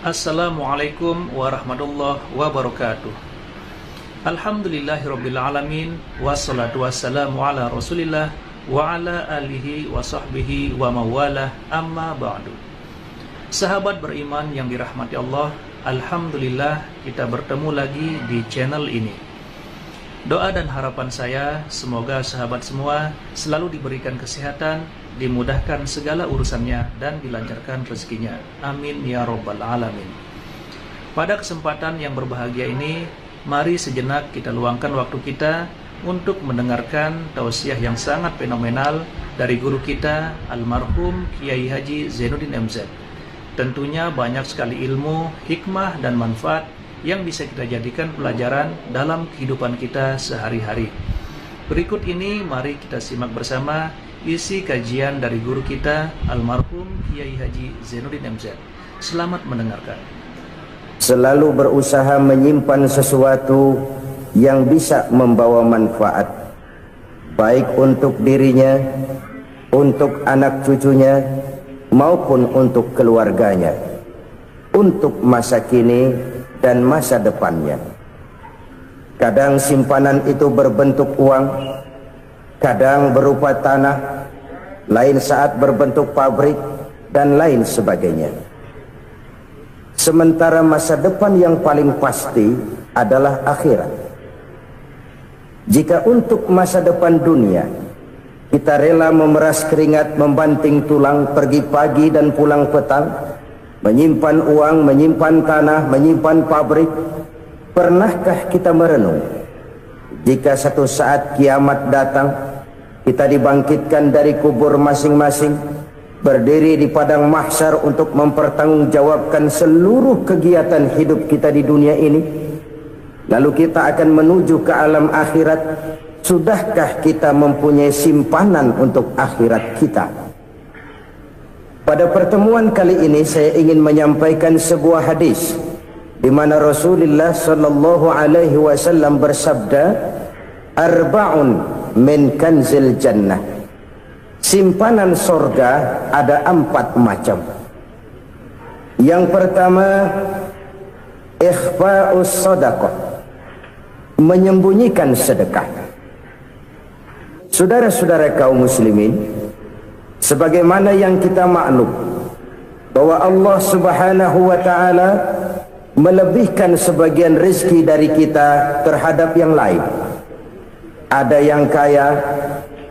Assalamualaikum warahmatullahi wabarakatuh. Alhamdulillahirabbil alamin, wassalatu wassalamu ala Rasulillah wa ala alihi wa sahbihi wa mawalah, amma ba'du. Sahabat beriman yang dirahmati Allah, alhamdulillah kita bertemu lagi di channel ini. Doa dan harapan saya semoga sahabat semua selalu diberikan kesehatan, dimudahkan segala urusannya, dan dilancarkan rezekinya. Amin ya robbal alamin. Pada kesempatan yang berbahagia ini, mari sejenak kita luangkan waktu kita untuk mendengarkan tausiah yang sangat fenomenal dari guru kita, almarhum Kiai Haji Zainuddin MZ. Tentunya banyak sekali ilmu, hikmah, dan manfaat yang bisa kita jadikan pelajaran dalam kehidupan kita sehari-hari. Berikut ini mari kita simak bersama isi kajian dari guru kita, almarhum Kiai Haji Zainuddin MZ. Selamat mendengarkan. Selalu berusaha menyimpan sesuatu yang bisa membawa manfaat, baik untuk dirinya, untuk anak cucunya, maupun untuk keluarganya, untuk masa kini dan masa depannya. Kadang simpanan itu berbentuk uang, kadang berupa tanah, lain saat berbentuk pabrik, dan lain sebagainya. Sementara masa depan yang paling pasti adalah akhirat. Jika untuk masa depan dunia kita rela memeras keringat, membanting tulang, pergi pagi dan pulang petang, menyimpan uang, menyimpan tanah, menyimpan pabrik, pernahkah kita merenung jika satu saat kiamat datang, kita dibangkitkan dari kubur masing-masing, berdiri di padang mahsyar untuk mempertanggungjawabkan seluruh kegiatan hidup kita di dunia ini, lalu kita akan menuju ke alam akhirat? Sudahkah kita mempunyai simpanan untuk akhirat kita? Pada pertemuan kali ini saya ingin menyampaikan sebuah hadis di mana Rasulullah sallallahu alaihi wasallam bersabda, arba'un min kanzil jannah. Simpanan sorga ada 4 macam. Yang pertama, ikhfa'us sadaqah, menyembunyikan sedekah. Saudara-saudara kaum muslimin, sebagaimana yang kita maklum bahwa Allah Subhanahu wa ta'ala melebihkan sebagian rezeki dari kita terhadap yang lain. Ada yang kaya,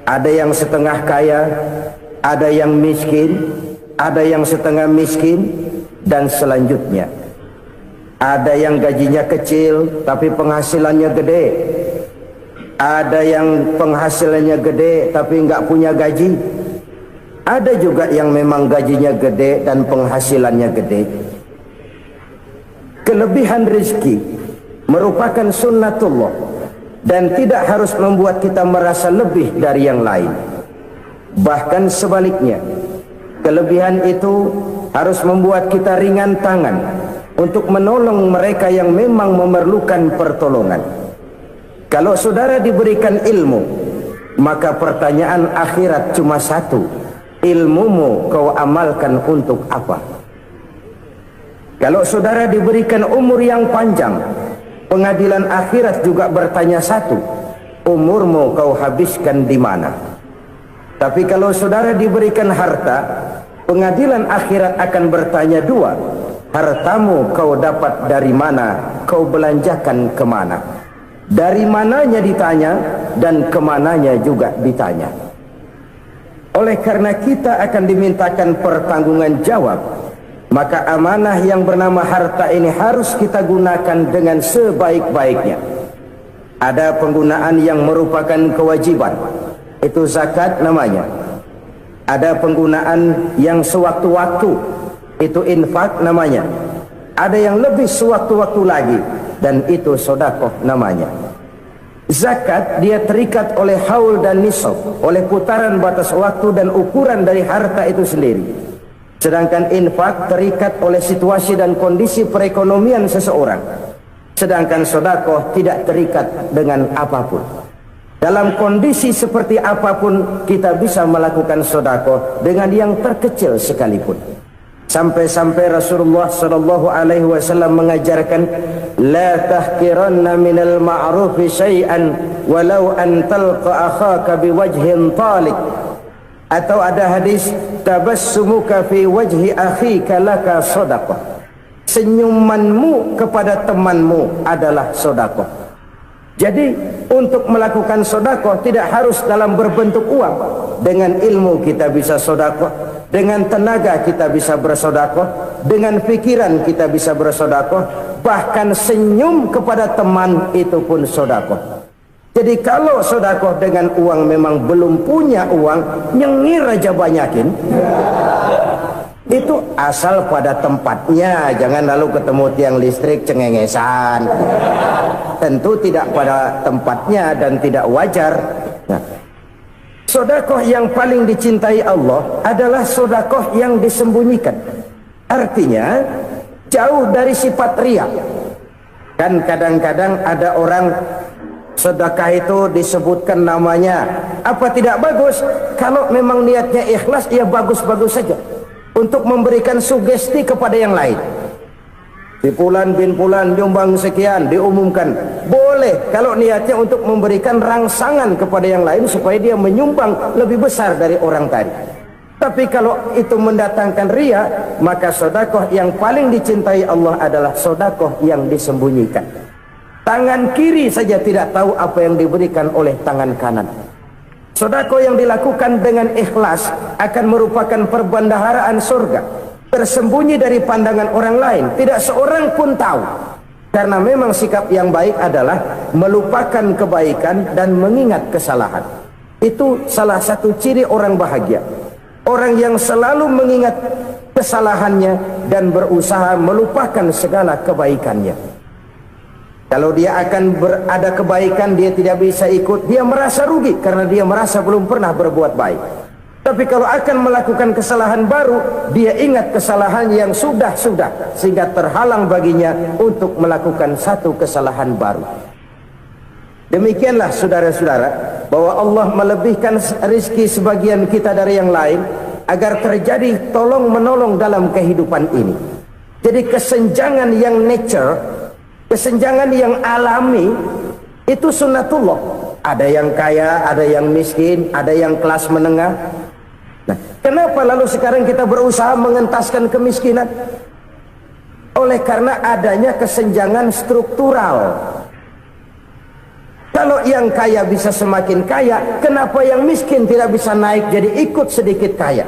ada yang setengah kaya, ada yang miskin, ada yang setengah miskin, dan selanjutnya. Ada yang gajinya kecil tapi penghasilannya gede. Ada yang penghasilannya gede tapi nggak punya gaji. Ada juga yang memang gajinya gede dan penghasilannya gede. Kelebihan rezeki merupakan sunnatullah dan tidak harus membuat kita merasa lebih dari yang lain. Bahkan sebaliknya, kelebihan itu harus membuat kita ringan tangan untuk menolong mereka yang memang memerlukan pertolongan. Kalau saudara diberikan ilmu, maka pertanyaan akhirat cuma satu: ilmumu kau amalkan untuk apa? Kalau saudara diberikan umur yang panjang, pengadilan akhirat juga bertanya satu: umurmu kau habiskan di mana? Tapi kalau saudara diberikan harta, pengadilan akhirat akan bertanya dua: hartamu kau dapat dari mana, kau belanjakan kemana? Dari mananya ditanya, dan kemananya juga ditanya. Oleh karena kita akan dimintakan pertanggungan jawab, maka amanah yang bernama harta ini harus kita gunakan dengan sebaik-baiknya. Ada penggunaan yang merupakan kewajiban, itu zakat namanya. Ada penggunaan yang sewaktu-waktu, itu infak namanya. Ada yang lebih sewaktu-waktu lagi, dan itu sedekah namanya. Zakat dia terikat oleh haul dan nisab, oleh putaran batas waktu dan ukuran dari harta itu sendiri. Sedangkan infak terikat oleh situasi dan kondisi perekonomian seseorang. Sedangkan sedekah tidak terikat dengan apapun. Dalam kondisi seperti apapun kita bisa melakukan sedekah dengan yang terkecil sekalipun. Sampai-sampai Rasulullah sallallahu alaihi wasallam mengajarkan, la tahqiranna minal ma'rufi syai'an walau an talqa akhaka biwajhin talik. Atau ada hadis, tabassumuka fi wajhi akhika laka shadaqah. Senyumanmu kepada temanmu adalah sedekah. Jadi untuk melakukan sedekah tidak harus dalam berbentuk uang. Dengan ilmu kita bisa sedekah, dengan tenaga kita bisa bersedekah, dengan pikiran kita bisa bersedekah, bahkan senyum kepada teman itu pun sedekah. Jadi kalau sedekah dengan uang memang belum punya uang, nyengir aja banyakin. Itu asal pada tempatnya, jangan lalu ketemu tiang listrik cengengesan. Tentu tidak pada tempatnya dan tidak wajar. Nah, sedekah yang paling dicintai Allah adalah sedekah yang disembunyikan. Artinya jauh dari sifat riya. Kan kadang-kadang ada orang sedekah itu disebutkan namanya, apa tidak bagus? Kalau memang niatnya ikhlas, ya bagus-bagus saja. Untuk memberikan sugesti kepada yang lain. Si Fulan bin Fulan nyumbang sekian, diumumkan. Boleh kalau niatnya untuk memberikan rangsangan kepada yang lain supaya dia menyumbang lebih besar dari orang tadi. Tapi kalau itu mendatangkan riya, maka sedekah yang paling dicintai Allah adalah sedekah yang disembunyikan. Tangan kiri saja tidak tahu apa yang diberikan oleh tangan kanan. Sedekah yang dilakukan dengan ikhlas akan merupakan perbendaharaan surga, tersembunyi dari pandangan orang lain, tidak seorang pun tahu. Karena memang sikap yang baik adalah melupakan kebaikan dan mengingat kesalahan. Itu salah satu ciri orang bahagia. Orang yang selalu mengingat kesalahannya dan berusaha melupakan segala kebaikannya. Kalau dia akan ada kebaikan, dia tidak bisa ikut, dia merasa rugi karena dia merasa belum pernah berbuat baik. Tapi kalau akan melakukan kesalahan baru, dia ingat kesalahan yang sudah-sudah, sehingga terhalang baginya untuk melakukan satu kesalahan baru. Demikianlah saudara-saudara, bahwa Allah melebihkan rizki sebagian kita dari yang lain, agar terjadi tolong-menolong dalam kehidupan ini. Jadi kesenjangan yang nature, kesenjangan yang alami, itu sunnatullah. Ada yang kaya, ada yang miskin, ada yang kelas menengah. Nah, kenapa lalu sekarang kita berusaha mengentaskan kemiskinan? Oleh karena adanya kesenjangan struktural. Kalau yang kaya bisa semakin kaya, kenapa yang miskin tidak bisa naik jadi ikut sedikit kaya?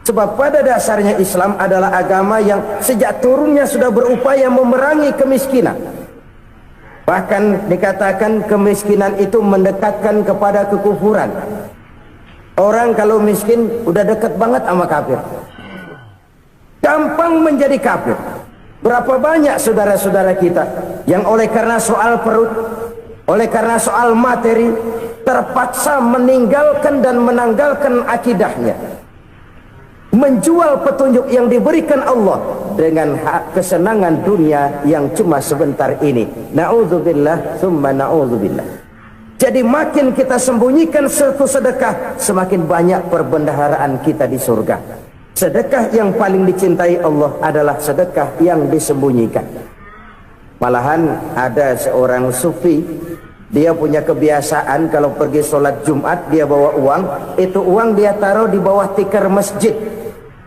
Sebab pada dasarnya Islam adalah agama yang sejak turunnya sudah berupaya memerangi kemiskinan. Bahkan dikatakan kemiskinan itu mendekatkan kepada kekufuran. Orang kalau miskin udah dekat banget sama kafir. Gampang menjadi kafir. Berapa banyak saudara-saudara kita yang oleh karena soal perut, oleh karena soal materi, terpaksa meninggalkan dan menanggalkan akidahnya, menjual petunjuk yang diberikan Allah dengan kesenangan dunia yang cuma sebentar ini. Na'udzubillah summa na'udzubillah. Jadi makin kita sembunyikan satu sedekah, semakin banyak perbendaharaan kita di surga. Sedekah yang paling dicintai Allah adalah sedekah yang disembunyikan. Malahan ada seorang sufi, dia punya kebiasaan kalau pergi sholat Jumat dia bawa uang, itu uang dia taruh di bawah tikar masjid.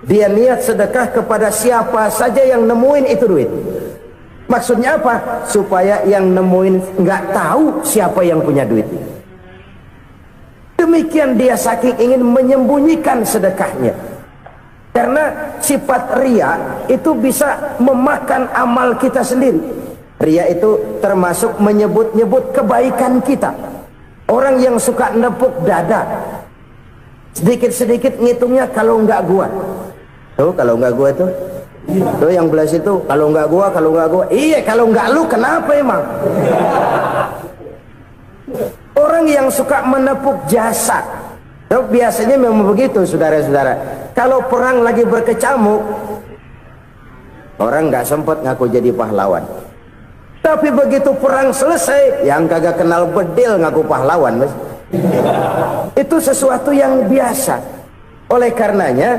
Dia niat sedekah kepada siapa saja yang nemuin itu duit. Maksudnya apa? Supaya yang nemuin nggak tahu siapa yang punya duit. Demikian dia saking ingin menyembunyikan sedekahnya. Karena sifat riya itu bisa memakan amal kita sendiri. Riya itu termasuk menyebut-nyebut kebaikan kita. Orang yang suka nepuk dada, sedikit-sedikit ngitungnya kalau nggak gua. Tuh kalau nggak gua tuh yang belas itu kalau nggak gua, kalau nggak gua. Iya kalau nggak lu kenapa emang? Orang yang suka menepuk jasad, tuh biasanya memang begitu saudara-saudara. Kalau perang lagi berkecamuk, orang nggak sempat ngaku jadi pahlawan. Tapi begitu perang selesai, yang kagak kenal bedil ngaku pahlawan, mas. Itu sesuatu yang biasa. Oleh karenanya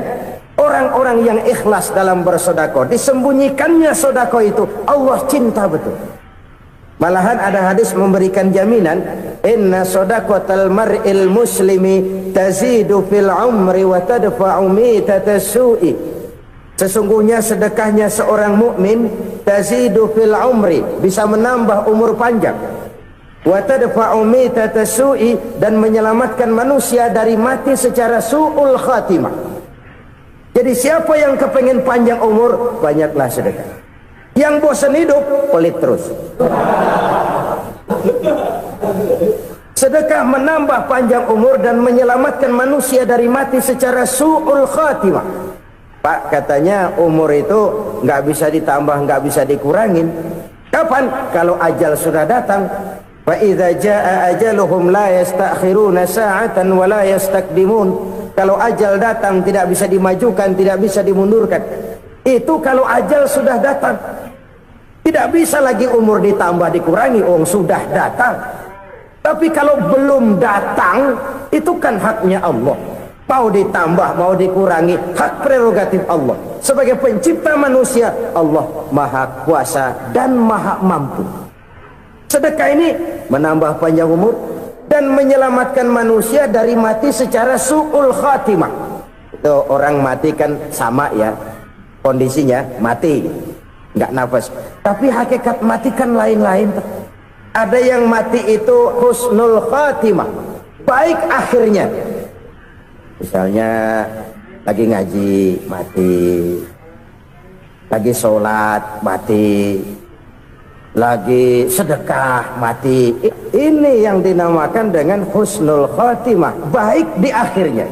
Orang-orang yang ikhlas dalam bersedekah, disembunyikannya sedekah itu Allah cinta betul. Malahan ada hadis memberikan jaminan, inna sadaqatal mar'il muslimi tazidu fil umri wa tadfa'u mitata su'i. Sesungguhnya sedekahnya seorang mukmin tazidu fil umri, bisa menambah umur panjang, wa tadfa'u mitata su'i, dan menyelamatkan manusia dari mati secara su'ul khatimah. Jadi siapa yang kepengen panjang umur, banyaklah sedekah. Yang bosan hidup, pelit terus. Sedekah menambah panjang umur dan menyelamatkan manusia dari mati secara su'ul khatimah. Pak, katanya umur itu nggak bisa ditambah, nggak bisa dikurangin. Kapan? Kalau ajal sudah datang. Fa idza jaa ajaluhum la yastakhiruna sa'atan wa la yastakdimun. Kalau ajal datang tidak bisa dimajukan, tidak bisa dimundurkan. Itu kalau ajal sudah datang. Tidak bisa lagi umur ditambah dikurangi, sudah datang. Tapi kalau belum datang, itu kan haknya Allah. Mau ditambah, mau dikurangi, hak prerogatif Allah. Sebagai pencipta manusia, Allah maha kuasa dan maha mampu. Sedekah ini menambah panjang umur dan menyelamatkan manusia dari mati secara su'ul khatimah. Itu orang mati kan sama ya, kondisinya mati, nggak nafas. Tapi hakikat mati kan lain-lain. Ada yang mati itu husnul khatimah, baik akhirnya. Misalnya lagi ngaji mati, lagi sholat mati, lagi sedekah mati. Ini yang dinamakan dengan husnul khatimah, baik di akhirnya.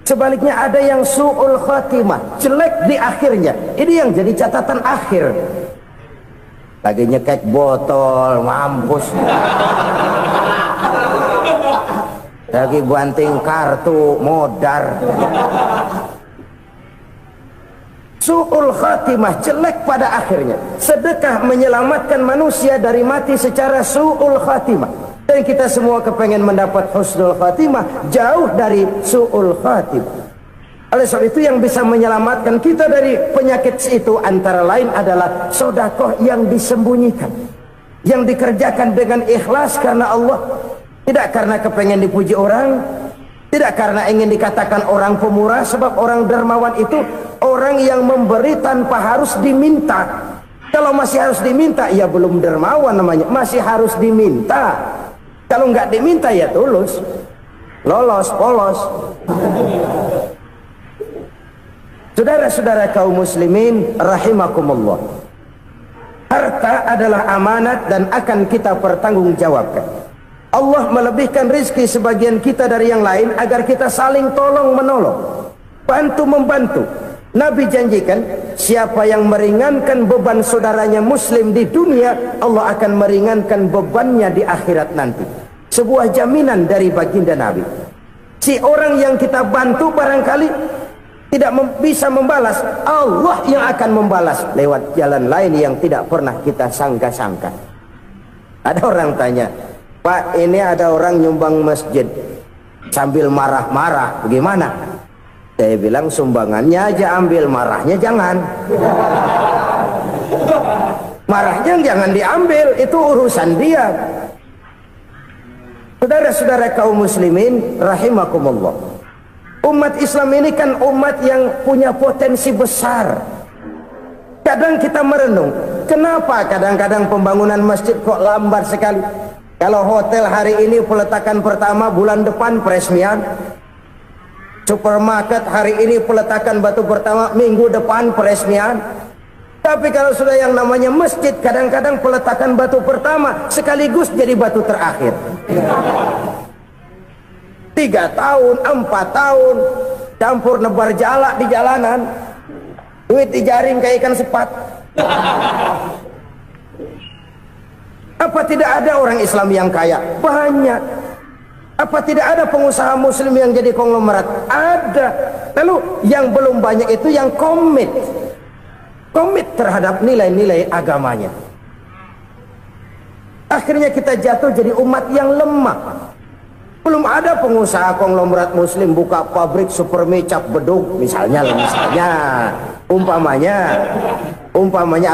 Sebaliknya ada yang su'ul khatimah, jelek di akhirnya. Ini yang jadi catatan akhir. Lagi nyekek botol, mampus. Lagi banting kartu, modar. Su'ul khatimah, jelek pada akhirnya. Sedekah menyelamatkan manusia dari mati secara su'ul khatimah. Dan kita semua kepengen mendapat husnul khatimah, jauh dari su'ul khatimah. Oleh sebab itu yang bisa menyelamatkan kita dari penyakit itu antara lain adalah sedekah yang disembunyikan, yang dikerjakan dengan ikhlas karena Allah, tidak karena kepengen dipuji orang, tidak karena ingin dikatakan orang pemurah. Sebab orang dermawan itu orang yang memberi tanpa harus diminta. Kalau masih harus diminta, ya belum dermawan namanya, masih harus diminta. Kalau nggak diminta ya tulus, lolos, polos. Saudara-saudara kaum muslimin rahimakumullah, harta adalah amanat dan akan kita pertanggungjawabkan. Allah melebihkan rizki sebagian kita dari yang lain agar kita saling tolong menolong, bantu membantu. Nabi janjikan, siapa yang meringankan beban saudaranya muslim di dunia, Allah akan meringankan bebannya di akhirat nanti. Sebuah jaminan dari baginda Nabi. Si orang yang kita bantu barangkali tidak bisa membalas, Allah yang akan membalas lewat jalan lain yang tidak pernah kita sangka-sangka. Ada orang tanya, Pak, ini ada orang nyumbang masjid sambil marah-marah, bagaimana? Saya bilang, sumbangannya aja ambil, marahnya jangan. Marahnya jangan diambil, itu urusan dia. Saudara-saudara kaum muslimin rahimakumullah, umat Islam ini kan umat yang punya potensi besar. Kadang kita merenung, kenapa kadang-kadang pembangunan masjid kok lambat sekali? Kalau hotel hari ini peletakan pertama, bulan depan peresmian. Supermarket hari ini peletakan batu pertama, minggu depan peresmian. Tapi kalau sudah yang namanya masjid, kadang-kadang peletakan batu pertama sekaligus jadi batu terakhir. 3 tahun, 4 tahun, campur nebar jalak di jalanan, duit dijaring kayak ikan sepat. Apa tidak ada orang Islam yang kaya? Banyak. Apa tidak ada pengusaha muslim yang jadi konglomerat? Ada. Lalu yang belum banyak itu yang komit terhadap nilai-nilai agamanya. Akhirnya kita jatuh jadi umat yang lemah. Belum ada pengusaha konglomerat muslim buka pabrik supermi cap beduk misalnya umpamanya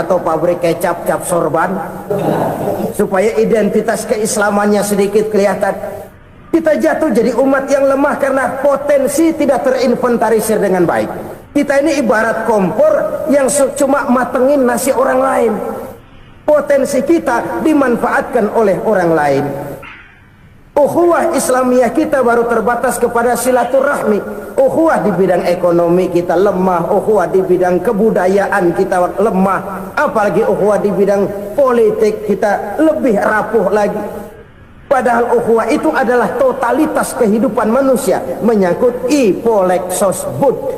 atau pabrik kecap cap sorban supaya identitas keislamannya sedikit kelihatan. Kita jatuh jadi umat yang lemah karena potensi tidak terinventarisir dengan baik. Kita ini ibarat kompor yang cuma matengin nasi orang lain. Potensi kita dimanfaatkan oleh orang lain. Ukhuwah Islamiyah kita baru terbatas kepada silaturahmi. Ukhuwah di bidang ekonomi kita lemah, ukhuwah di bidang kebudayaan kita lemah, apalagi ukhuwah di bidang politik kita lebih rapuh lagi. Padahal ukhuwah itu adalah totalitas kehidupan manusia, menyangkut ipoleksos bud,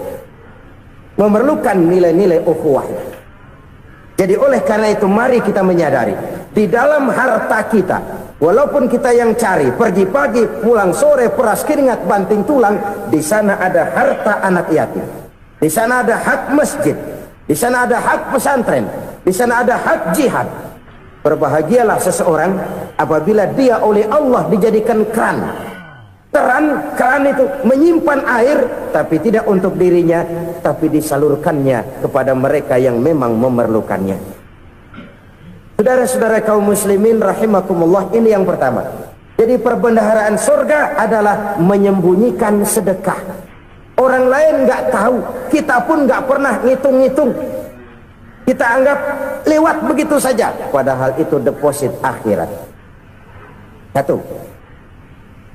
memerlukan nilai-nilai ukhuwah. Jadi oleh karena itu mari kita menyadari di dalam harta kita, walaupun kita yang cari pergi pagi pulang sore peras keringat banting tulang, di sana ada harta anak yatim, di sana ada hak masjid, di sana ada hak pesantren, di sana ada hak jihad. Berbahagialah seseorang apabila dia oleh Allah dijadikan keran. Keran itu menyimpan air, tapi tidak untuk dirinya, tapi disalurkannya kepada mereka yang memang memerlukannya. Saudara-saudara kaum muslimin rahimakumullah, ini yang pertama. Jadi perbendaharaan surga adalah menyembunyikan sedekah. Orang lain nggak tahu, kita pun nggak pernah ngitung-ngitung. Kita anggap lewat begitu saja, padahal itu deposit akhirat. Satu.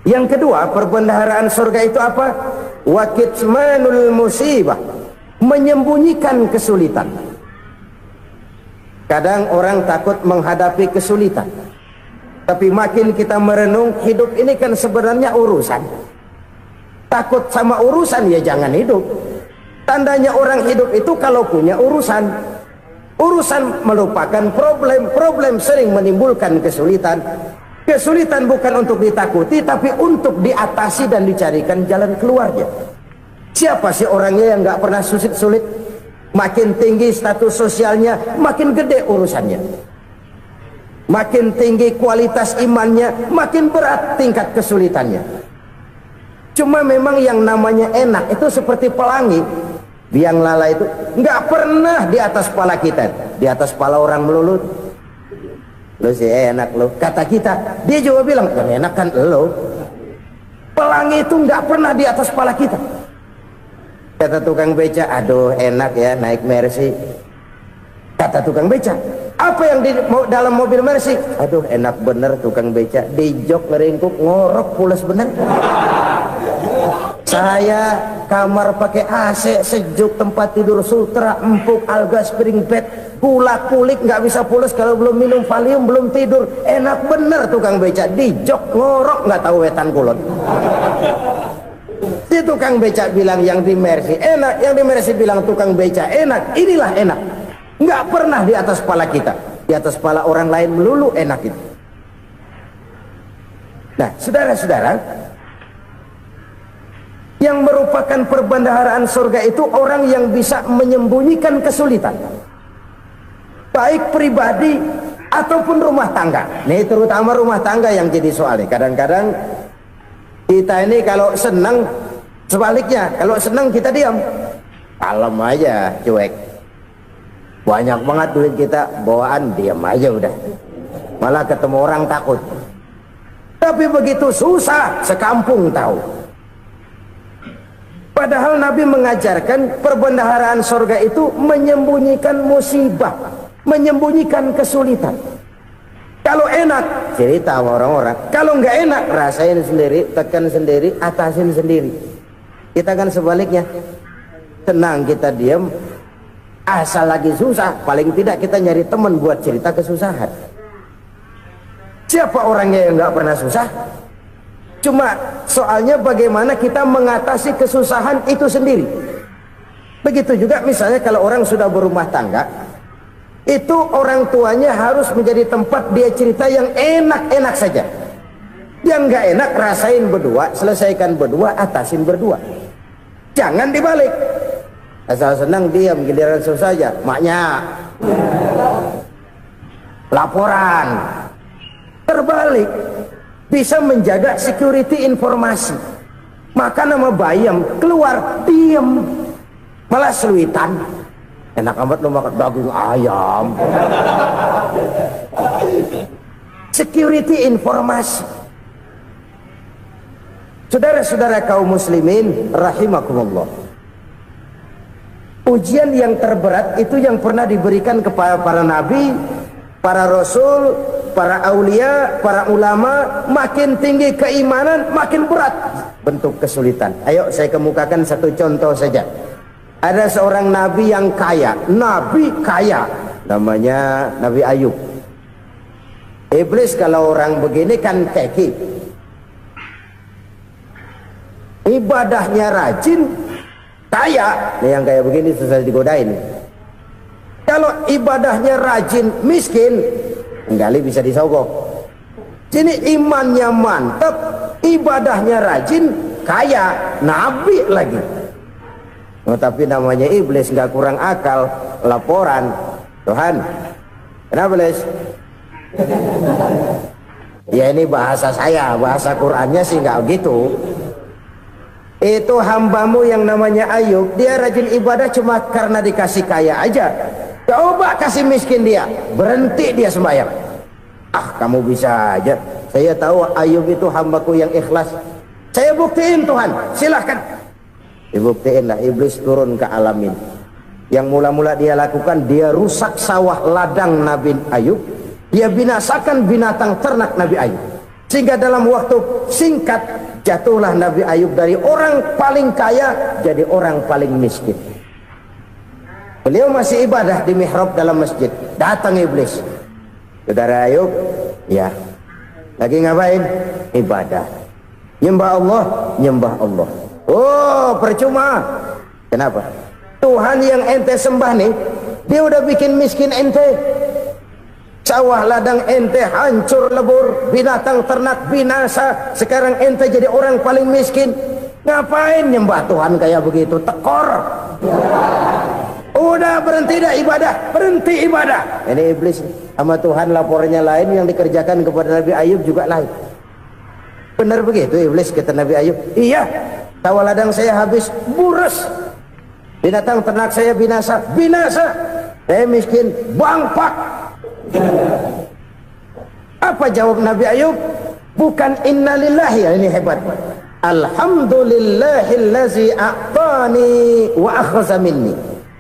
Yang kedua, perbendaharaan surga itu apa? Wa kitmanul musibah, menyembunyikan kesulitan. Kadang orang takut menghadapi kesulitan, tapi makin kita merenung, hidup ini kan sebenarnya urusan. Takut sama urusan ya jangan hidup. Tandanya orang hidup itu kalau punya urusan. Urusan melupakan problem, problem sering menimbulkan kesulitan. Kesulitan bukan untuk ditakuti, tapi untuk diatasi dan dicarikan jalan keluarnya. Siapa sih orangnya yang nggak pernah sulit-sulit? Makin tinggi status sosialnya, makin gede urusannya. Makin tinggi kualitas imannya, makin berat tingkat kesulitannya. Cuma memang yang namanya enak itu seperti pelangi. Biang lala itu nggak pernah di atas kepala kita, di atas kepala orang melulu. Lo sih enak lo, kata kita. Dia juga bilang yang enak kan lo. Pelangi itu nggak pernah di atas kepala kita. Kata tukang beca, aduh enak ya naik Mercy. Kata tukang beca, apa yang di dalam mobil Mercy? Aduh enak bener tukang beca, di jok ngeringkuk ngorok pules bener. Saya kamar pakai AC sejuk, tempat tidur sutra empuk, alga spring bed, gula kulik nggak bisa pules kalau belum minum Valium, belum tidur. Enak bener tukang beca, di jok ngorok nggak tahu wetan kulon. Si tukang beca bilang yang di Mercy enak, yang di Mercy bilang tukang beca enak. Inilah enak, nggak pernah di atas kepala kita, di atas kepala orang lain melulu enak itu. Nah saudara-saudara, yang merupakan perbendaharaan surga itu orang yang bisa menyembunyikan kesulitan, baik pribadi ataupun rumah tangga. Nih terutama rumah tangga yang jadi soalnya. Kadang-kadang kita ini kalau senang, sebaliknya kalau senang kita diam, kalem aja, cuek. Banyak banget duit kita bawaan, diam aja udah. Malah ketemu orang takut. Tapi begitu susah, sekampung tahu. Padahal Nabi mengajarkan perbendaharaan surga itu menyembunyikan musibah, menyembunyikan kesulitan. Kalau enak, cerita sama orang-orang. Kalau nggak enak, rasain sendiri, tekan sendiri, atasin sendiri. Kita kan sebaliknya, tenang kita diam, asal lagi susah, paling tidak kita nyari teman buat cerita kesusahan. Siapa orangnya yang nggak pernah susah? Cuma soalnya bagaimana kita mengatasi kesusahan itu sendiri. Begitu juga misalnya kalau orang sudah berumah tangga, itu orang tuanya harus menjadi tempat dia cerita yang enak-enak saja. Yang nggak enak rasain berdua, selesaikan berdua, atasin berdua. Jangan dibalik. Asal senang diam, giliran susah aja. Maknya laporan. Terbalik. bisa menjaga security informasi. Maka nama bayam keluar diem, malah seluitan. Enak amat lo makan daging ayam. Security informasi. Saudara-saudara kaum muslimin rahimakumullah, ujian yang terberat itu yang pernah diberikan kepada para nabi, para rasul, para aulia, para ulama. Makin tinggi keimanan, makin berat bentuk kesulitan. Ayo saya kemukakan satu contoh saja. Ada seorang nabi yang kaya, nabi kaya, namanya Nabi Ayub. Iblis kalau orang begini kan keki, ibadahnya rajin, kaya. Nih yang kayak begini susah digodain. Kalau ibadahnya rajin, miskin, enggali bisa disogok. Sini imannya mantap, ibadahnya rajin, kaya, nabi lagi. Oh, tapi namanya iblis nggak kurang akal. Laporan, Tuhan, kenapa Les? Ya ini bahasa saya, bahasa Qurannya sih nggak gitu. Itu hambamu yang namanya Ayub, dia rajin ibadah cuma karena dikasih kaya aja. Coba kasih miskin dia, berhenti dia sembahyang. Ah, kamu bisa aja. Saya tahu Ayub itu hambaku yang ikhlas. Saya buktiin Tuhan, silahkan. Dibuktiin lah, iblis turun ke alamin. Yang mula-mula dia lakukan, dia rusak sawah ladang Nabi Ayub. Dia binasakan binatang ternak Nabi Ayub. Sehingga dalam waktu singkat jatuhlah Nabi Ayub dari orang paling kaya jadi orang paling miskin. Beliau masih ibadah di mihrab dalam masjid. Datang iblis. Saudara Ayub, ya, lagi ngapain? Ibadah. Nyembah Allah, nyembah Allah. Oh, percuma. Kenapa? Tuhan yang ente sembah nih, dia udah bikin miskin ente. Sawah ladang ente hancur lebur, binatang ternak binasa. Sekarang ente jadi orang paling miskin. Ngapain nyembah Tuhan kayak begitu? Tekor. Udah berhenti dah ibadah, berhenti ibadah. Ini iblis sama Tuhan laporannya lain, yang dikerjakan kepada Nabi Ayub juga lain. Benar begitu iblis kata Nabi Ayub? Iya, sawah ladang saya habis buras, binatang ternak saya binasa, binasa. Saya miskin, bangpak. Apa jawab Nabi Ayub? Bukan innalillahi, ya ini hebat. Alhamdulillahillazi a'tani wa akhza minni.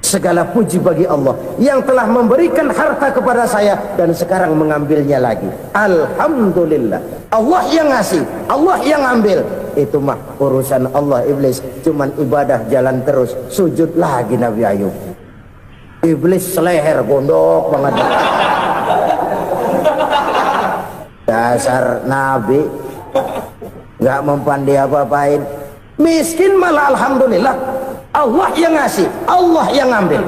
Segala puji bagi Allah yang telah memberikan harta kepada saya dan sekarang mengambilnya lagi. Alhamdulillah. Allah yang ngasih, Allah yang ambil. Itu mah urusan Allah. Iblis cuman ibadah jalan terus, sujud lagi Nabi Ayub. Iblis seleher gondok banget. Dasar Nabi nggak mempan dia apa-apain. Miskin malah alhamdulillah. Allah yang ngasih, Allah yang ngambil.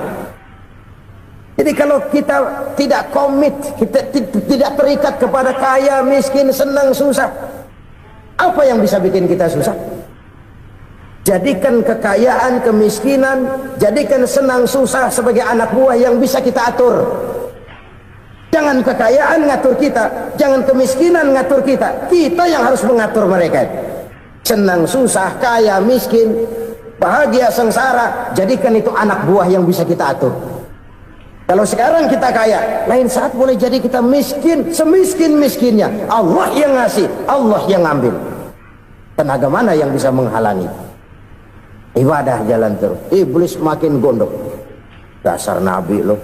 Jadi kalau kita tidak komit, kita tidak terikat kepada kaya, miskin, senang, susah, apa yang bisa bikin kita susah? Jadikan kekayaan, kemiskinan, jadikan senang, susah sebagai anak buah yang bisa kita atur. Jangan kekayaan ngatur kita, jangan kemiskinan ngatur kita. Kita yang harus mengatur mereka. Senang, susah, kaya, miskin, bahagia, sengsara, jadikan itu anak buah yang bisa kita atur. Kalau sekarang kita kaya, lain saat boleh jadi kita miskin, semiskin-miskinnya. Allah yang ngasih, Allah yang ngambil. Tenaga mana yang bisa menghalangi? Ibadah jalan terus. Iblis makin gondok. Dasar Nabi loh.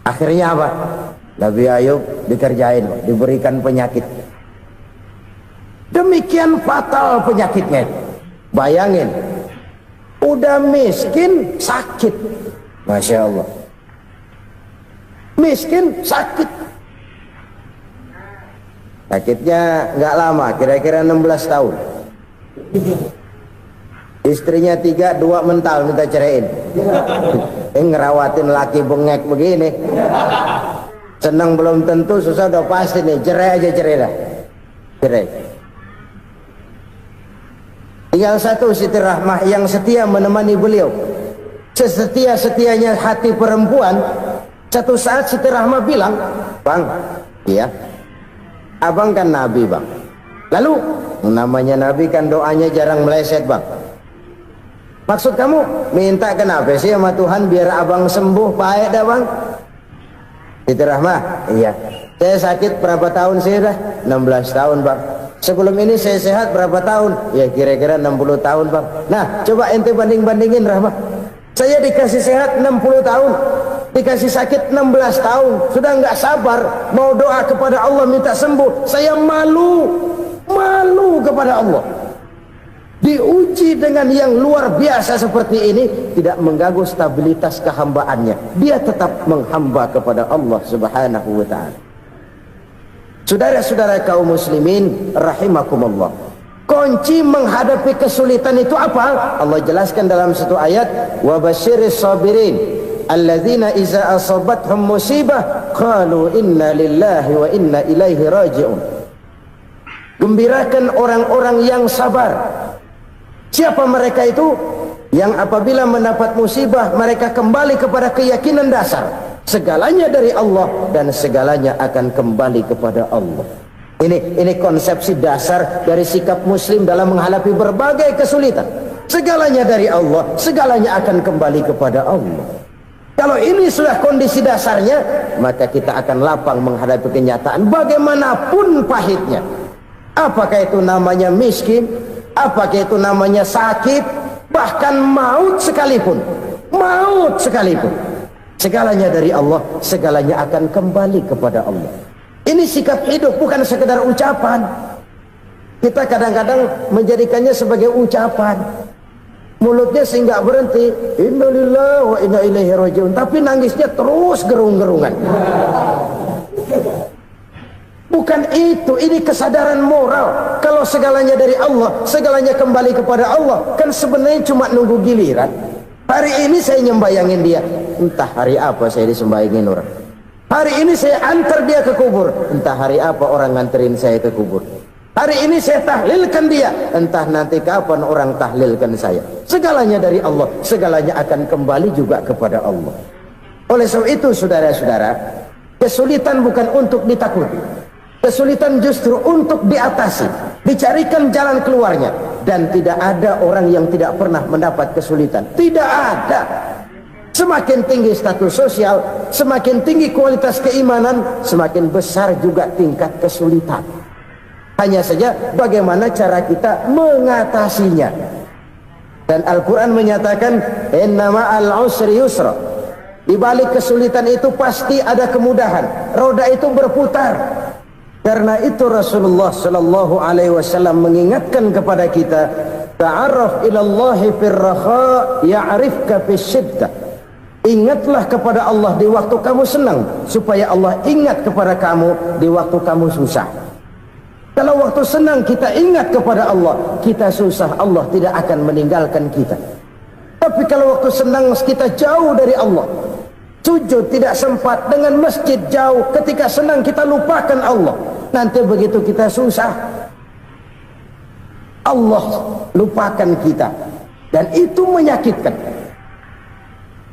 Akhirnya apa? Nabi Ayub dikerjain, diberikan penyakit. Demikian fatal penyakitnya. Bayangin, udah miskin sakit. Masya Allah. Miskin sakit. Sakitnya nggak lama, kira-kira 16 tahun. Istrinya 3, 2 mental minta ceraiin. Ngerawatin laki bengek begini. Senang belum tentu, susah udah pasti nih. Cerai aja, cerai dah. Cerai. Tinggal satu Siti Rahmah yang setia menemani beliau. Sesetia-setianya hati perempuan. Satu saat Siti Rahmah bilang, "Bang, Ya, abang kan nabi bang. Lalu namanya nabi kan doanya jarang meleset bang. Maksud kamu minta kenapa sih sama Tuhan biar abang sembuh baik dah bang? Itu Rahmah. Iya. Saya sakit berapa tahun sih dah? 16 tahun bang. Sebelum ini saya sehat berapa tahun? Ya kira-kira 60 tahun bang. Nah coba ente banding-bandingin Rahmah. Saya dikasih sehat 60 tahun, dikasih sakit 16 tahun, sudah nggak sabar mau doa kepada Allah minta sembuh. Saya malu kepada Allah. Diuji dengan yang luar biasa seperti ini, tidak mengganggu stabilitas kehambaannya. Dia tetap menghamba kepada Allah Subhanahu wa ta'ala. Saudara-saudara kaum muslimin rahimakumullah, kunci menghadapi kesulitan itu apa? Allah jelaskan dalam satu ayat, wa basyiris sabirin alladzina iza asabathum musibah qalu inna lillahi wa inna ilaihi raji'un. Gembirakan orang-orang yang sabar. Siapa mereka itu? Yang apabila mendapat musibah mereka kembali kepada keyakinan dasar, segalanya dari Allah dan segalanya akan kembali kepada Allah. Ini konsepsi dasar dari sikap muslim dalam menghadapi berbagai kesulitan. Segalanya dari Allah, segalanya akan kembali kepada Allah. Kalau ini sudah kondisi dasarnya, maka kita akan lapang menghadapi kenyataan bagaimanapun pahitnya. Apakah itu namanya miskin, apakah itu namanya sakit, bahkan maut sekalipun. Segalanya dari Allah, segalanya akan kembali kepada Allah. Ini sikap hidup, bukan sekedar ucapan. Kita kadang-kadang menjadikannya sebagai ucapan. Mulutnya sehingga berhenti, innalillahi wa inna ilaihi raji'un, tapi nangisnya terus gerung-gerungan. Bukan itu, ini kesadaran moral. Kalau segalanya dari Allah, segalanya kembali kepada Allah, kan sebenarnya cuma nunggu giliran. Hari ini saya nyembayangin dia, entah hari apa saya disembayangin orang. Hari ini saya antar dia ke kubur, entah hari apa orang nganterin saya ke kubur. Hari ini saya tahlilkan dia, entah nanti kapan orang tahlilkan saya. Segalanya dari Allah, segalanya akan kembali juga kepada Allah. Oleh sebab itu saudara-saudara, kesulitan bukan untuk ditakuti, kesulitan justru untuk diatasi, dicarikan jalan keluarnya. Dan tidak ada orang yang tidak pernah mendapat kesulitan, tidak ada. Semakin tinggi status sosial, semakin tinggi kualitas keimanan, semakin besar juga tingkat kesulitan. Hanya saja bagaimana cara kita mengatasinya. Dan Al-Quran menyatakan, inna ma'al usri yusra. Di balik kesulitan itu pasti ada kemudahan. Roda itu berputar. Karena itu Rasulullah sallallahu alaihi wasallam mengingatkan kepada kita, ta'arraf ilallahi fir raha ya'rifka fis syiddah. Ingatlah kepada Allah di waktu kamu senang, supaya Allah ingat kepada kamu di waktu kamu susah. Kalau waktu senang kita ingat kepada Allah, kita susah, Allah tidak akan meninggalkan kita. Tapi kalau waktu senang kita jauh dari Allah, sujud tidak sempat, dengan masjid jauh, ketika senang kita lupakan Allah, nanti begitu kita susah, Allah lupakan kita, dan itu menyakitkan.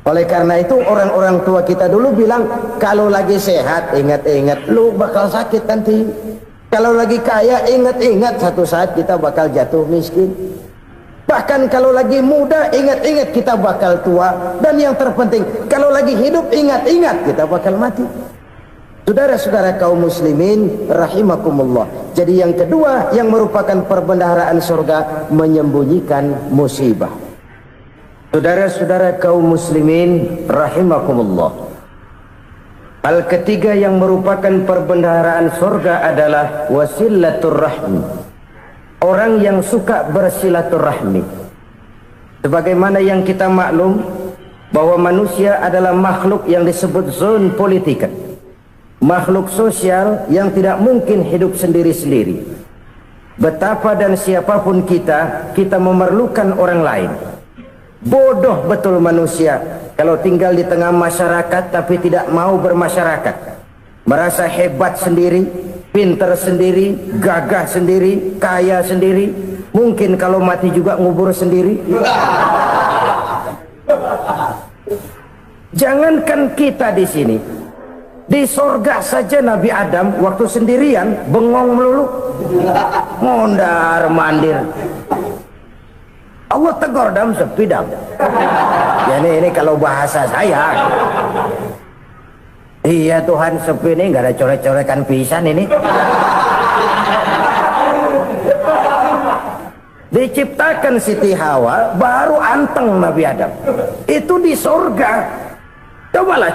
Oleh karena itu orang-orang tua kita dulu bilang, kalau lagi sehat ingat-ingat lu bakal sakit nanti. Kalau lagi kaya ingat-ingat satu saat kita bakal jatuh miskin. Bahkan kalau lagi muda ingat-ingat kita bakal tua. Dan yang terpenting, kalau lagi hidup ingat-ingat kita bakal mati. Saudara-saudara kaum muslimin rahimakumullah. Jadi yang kedua yang merupakan perbendaharaan surga, menyembunyikan musibah. Saudara-saudara kaum muslimin rahimakumullah. Hal ketiga yang merupakan perbendaharaan surga adalah wasilatur rahmi. Orang yang suka bersilaturahmi. Sebagaimana yang kita maklum bahwa manusia adalah makhluk yang disebut zon politika, makhluk sosial yang tidak mungkin hidup sendiri-sendiri. Betapa dan siapapun kita memerlukan orang lain. Bodoh betul manusia kalau tinggal di tengah masyarakat tapi tidak mau bermasyarakat, merasa hebat sendiri, pinter sendiri, gagah sendiri, kaya sendiri, mungkin kalau mati juga ngubur sendiri. Jangankan kita di sini, Di sorga saja Nabi Adam waktu sendirian bengong melulu, mondar mandir. Allah tegur dam sepi dam. Ya ini kalau bahasa saya. Iya Tuhan, sepi ini nggak ada coret-corekan pisan ini. Diciptakan Siti Hawa baru anteng Nabi Adam. Itu di sorga. Cobalah.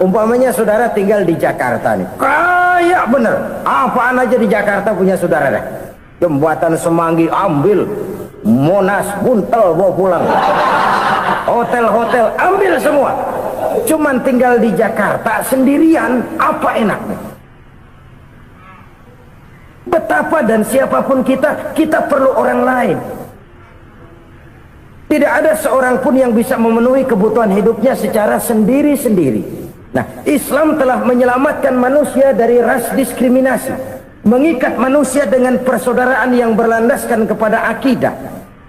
Umpamanya saudara tinggal di Jakarta nih. Kayak bener. Apaan aja di Jakarta punya saudara dah. Jembatan Semanggi ambil. Monas, Buntel bawa pulang. Hotel-hotel ambil semua. Cuman tinggal di Jakarta sendirian, apa enaknya? Betapa dan siapapun kita perlu orang lain. Tidak ada seorang pun yang bisa memenuhi kebutuhan hidupnya secara sendiri-sendiri. Nah, Islam telah menyelamatkan manusia dari ras diskriminasi, mengikat manusia dengan persaudaraan yang berlandaskan kepada akidah.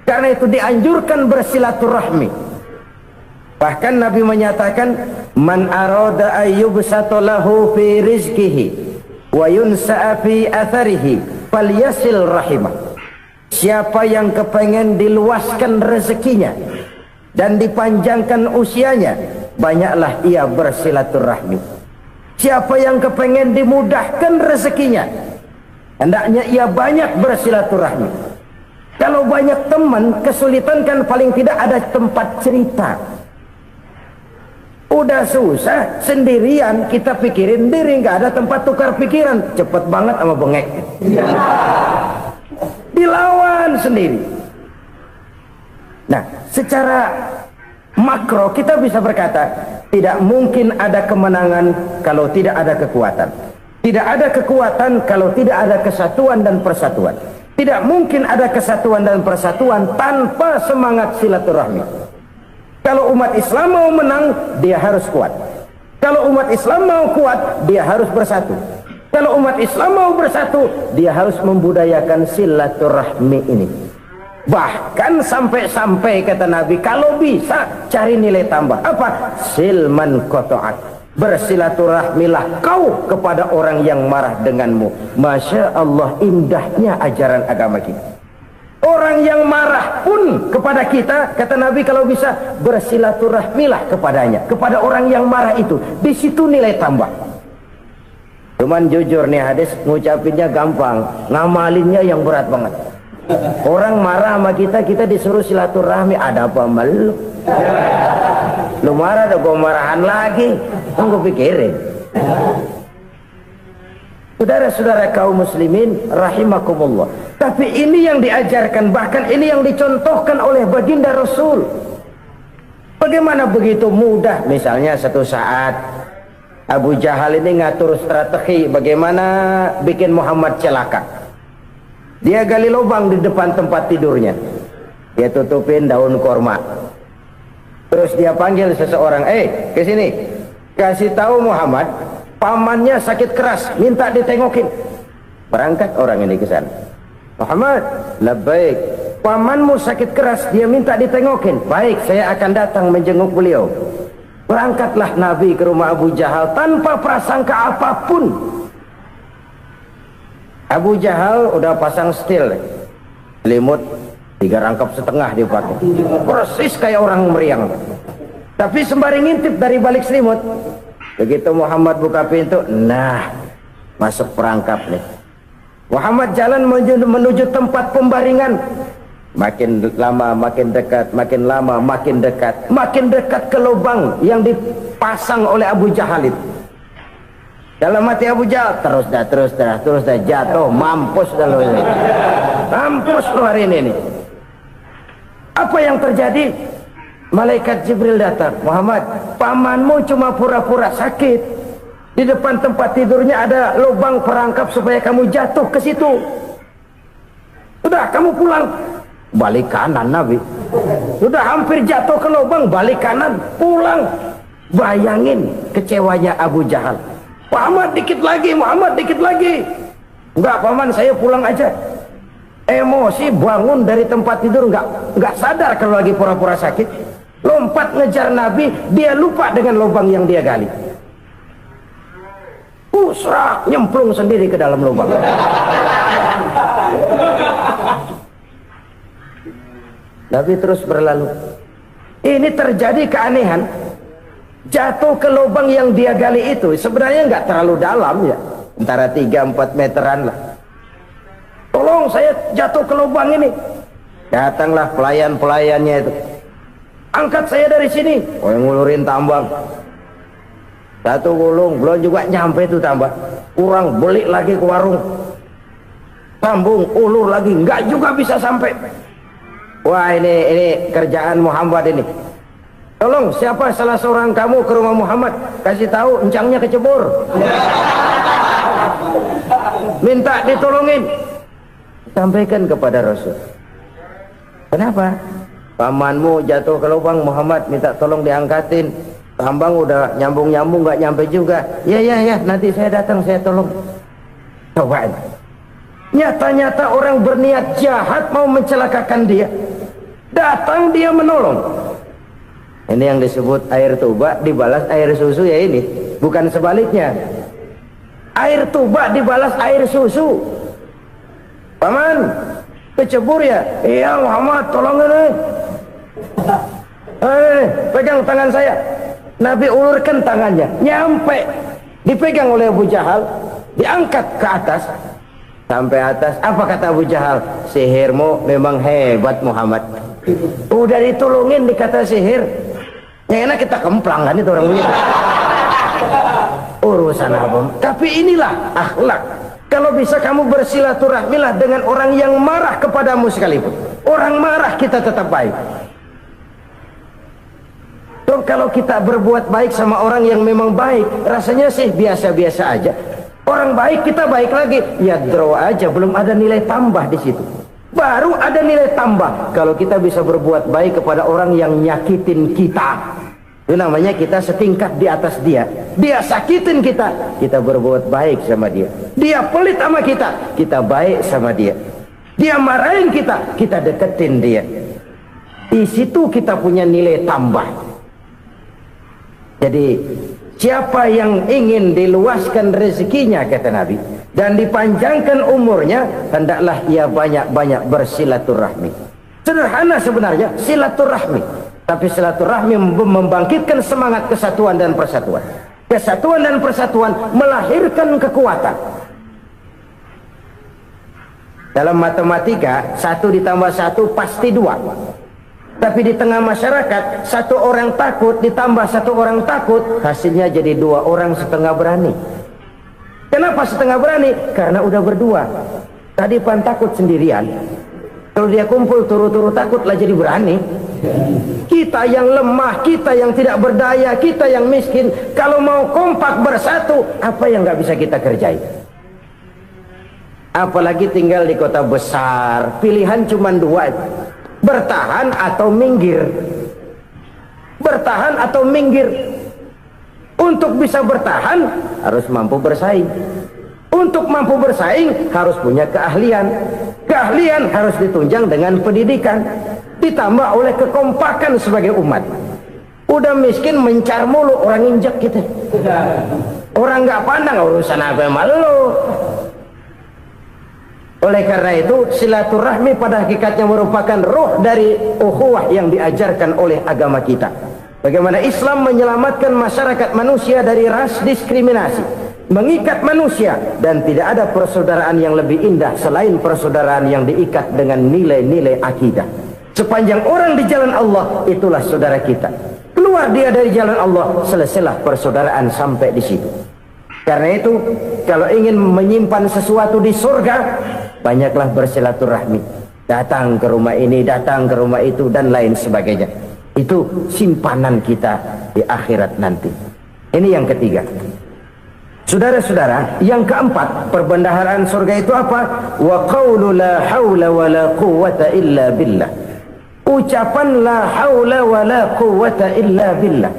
Karena itu dianjurkan bersilaturahmi. Bahkan Nabi menyatakan, man arada ayyubsata lahu fi rizqihi wa yunsa'a fi atharihi falyasil rahimah. Siapa yang kepengen diluaskan rezekinya dan dipanjangkan usianya, banyaklah ia bersilaturahmi. Siapa yang kepengen dimudahkan rezekinya, hendaknya ia banyak bersilaturahmi. Kalau banyak teman, kesulitan kan paling tidak ada tempat cerita. Udah susah, sendirian kita pikirin diri, nggak ada tempat tukar pikiran. Cepet banget sama bengek. Dilawan sendiri. Nah, secara makro kita bisa berkata, tidak mungkin ada kemenangan kalau tidak ada kekuatan. Tidak ada kekuatan kalau tidak ada kesatuan dan persatuan. Tidak mungkin ada kesatuan dan persatuan tanpa semangat silaturahmi. Kalau umat Islam mau menang, dia harus kuat. Kalau umat Islam mau kuat, dia harus bersatu. Kalau umat Islam mau bersatu, dia harus membudayakan silaturahmi ini. Bahkan sampai-sampai kata Nabi, kalau bisa cari nilai tambah. Apa? Silman qata'at. Bersilaturahmilah kau kepada orang yang marah denganmu. Masya Allah, indahnya ajaran agama kita. Orang yang marah pun kepada kita, kata Nabi, kalau bisa bersilaturahmilah kepadanya, kepada orang yang marah itu. Di situ nilai tambah. Cuman jujur nih hadis, ngucapinnya gampang, ngamalinnya yang berat banget. Orang marah sama kita, kita disuruh silaturahmi, ada apa malu? Lu marah, ada gua marahan lagi. Tunggu pikirin. Saudara-saudara kaum muslimin rahimakumullah. Tapi ini yang diajarkan, bahkan ini yang dicontohkan oleh baginda Rasul. Bagaimana begitu mudah? Misalnya satu saat Abu Jahal ini ngatur strategi bagaimana bikin Muhammad celaka. Dia gali lubang di depan tempat tidurnya. Dia tutupin daun korma. Terus dia panggil seseorang, ke sini. Kasih tahu Muhammad, pamannya sakit keras, minta ditengokin. Berangkat orang ini ke sana. Muhammad, labbaik. Pamanmu sakit keras, dia minta ditengokin. Baik, saya akan datang menjenguk beliau. Berangkatlah Nabi ke rumah Abu Jahal tanpa prasangka apapun. Abu Jahal udah pasang stil, selimut 3 rangkap setengah dipakai, persis kayak orang meriang. Tapi sembari ngintip dari balik selimut, begitu Muhammad buka pintu, nah masuk perangkap nih. Muhammad jalan menuju tempat pembaringan. Makin lama makin dekat, makin lama makin dekat, makin dekat ke lubang yang dipasang oleh Abu Jahal itu. Dalam hati Abu Jahal, terus dah jatuh, mampus dah lo ini. Mampus lo hari ini nih. Apa yang terjadi? Malaikat Jibril datang. Muhammad, pamanmu cuma pura-pura sakit. Di depan tempat tidurnya ada lubang perangkap supaya kamu jatuh ke situ. Sudah, kamu pulang. Balik kanan Nabi. Sudah hampir jatuh ke lubang, balik kanan, pulang. Bayangin kecewanya Abu Jahal. Muhammad dikit lagi, Muhammad dikit lagi. Enggak paman, saya pulang aja. Emosi bangun dari tempat tidur, enggak sadar kalau lagi pura-pura sakit. Lompat ngejar Nabi, dia lupa dengan lubang yang dia gali. pusrak, nyemplung sendiri ke dalam lubang. Nabi terus berlalu. Ini terjadi keanehan. Jatuh ke lubang yang dia gali itu sebenarnya nggak terlalu dalam ya, antara 3-4 meteran lah. Tolong saya jatuh ke lubang ini. Datanglah pelayan-pelayannya itu. Angkat saya dari sini. Oh, yang ngulurin tambang. Satu gulung, belum juga nyampe itu tambang. Kurang beli lagi ke warung. Sambung, ulur lagi, nggak juga bisa sampai. Wah, ini kerjaan Muhammad ini. Tolong, siapa salah seorang kamu ke rumah Muhammad, kasih tahu encangnya kecebur. Minta ditolongin. Sampaikan kepada Rasul. Kenapa? Pamanmu jatuh ke lubang, Muhammad minta tolong diangkatin. Tambang udah nyambung-nyambung nggak nyampe juga. Ya, nanti saya datang, saya tolong. Coba. Nyata-nyata orang berniat jahat mau mencelakakan dia. Datang dia menolong. Ini yang disebut air tuba dibalas air susu ya ini. Bukan sebaliknya. Air tuba dibalas air susu. Paman, kecebur ya? Iya Muhammad, tolong ini. Pegang tangan saya. Nabi ulurkan tangannya. Nyampe. Dipegang oleh Abu Jahal. Diangkat ke atas. Sampai atas. Apa kata Abu Jahal? Sihirmu memang hebat Muhammad. Udah ditolongin dikata sihir. Yang enak kita kemplang kan itu orang begitu. Urusan apa? Tapi inilah akhlak. Kalau bisa kamu bersilaturahmilah dengan orang yang marah kepadamu sekalipun. Orang marah kita tetap baik. So, kalau kita berbuat baik sama orang yang memang baik, rasanya sih biasa-biasa aja. Orang baik kita baik lagi. Ya draw aja, belum ada nilai tambah di situ. Baru ada nilai tambah kalau kita bisa berbuat baik kepada orang yang nyakitin kita. Itu namanya kita setingkat di atas dia. Dia sakitin kita, kita berbuat baik sama dia. Dia pelit sama kita, kita baik sama dia. Dia marahin kita, kita deketin dia. Di situ kita punya nilai tambah. Jadi siapa yang ingin diluaskan rezekinya kata Nabi dan dipanjangkan umurnya, hendaklah ia banyak-banyak bersilaturahmi. Sederhana sebenarnya silaturahmi, tapi silaturahmi membangkitkan semangat kesatuan dan persatuan. Kesatuan dan persatuan melahirkan kekuatan. Dalam matematika 1 ditambah 1 pasti 2. Tapi di tengah masyarakat 1 orang takut ditambah 1 orang takut, hasilnya jadi 2 orang setengah berani. Kenapa setengah berani? Karena udah berdua. Tadi pan takut sendirian. Kalau dia kumpul turu-turu takutlah jadi berani. Kita yang lemah, kita yang tidak berdaya, kita yang miskin, kalau mau kompak bersatu, apa yang nggak bisa kita kerjain? Apalagi tinggal di kota besar, pilihan cuma 2, bertahan atau minggir. Bertahan atau minggir. Untuk bisa bertahan harus mampu bersaing. Untuk mampu bersaing harus punya keahlian. Keahlian harus ditunjang dengan pendidikan, ditambah oleh kekompakan sebagai umat. Udah miskin mencar mulu, orang injek kita. Orang nggak pandang urusan apa yang malu. Oleh karena itu silaturahmi pada hakikatnya merupakan roh dari ukhuwah yang diajarkan oleh agama kita. Bagaimana Islam menyelamatkan masyarakat manusia dari ras diskriminasi, mengikat manusia, dan tidak ada persaudaraan yang lebih indah selain persaudaraan yang diikat dengan nilai-nilai akidah. Sepanjang orang di jalan Allah, itulah saudara kita. Keluar dia dari jalan Allah, selesailah persaudaraan sampai di situ. Karena itu, kalau ingin menyimpan sesuatu di surga, banyaklah bersilaturahmi. Datang ke rumah ini, datang ke rumah itu, dan lain sebagainya. Itu simpanan kita di akhirat nanti. Ini yang ketiga. Saudara-saudara, yang keempat, perbendaharaan surga itu apa? Wa qawlu la hawla wa la quwwata illa billah. Ucapan la hawla wa la quwwata illa billah.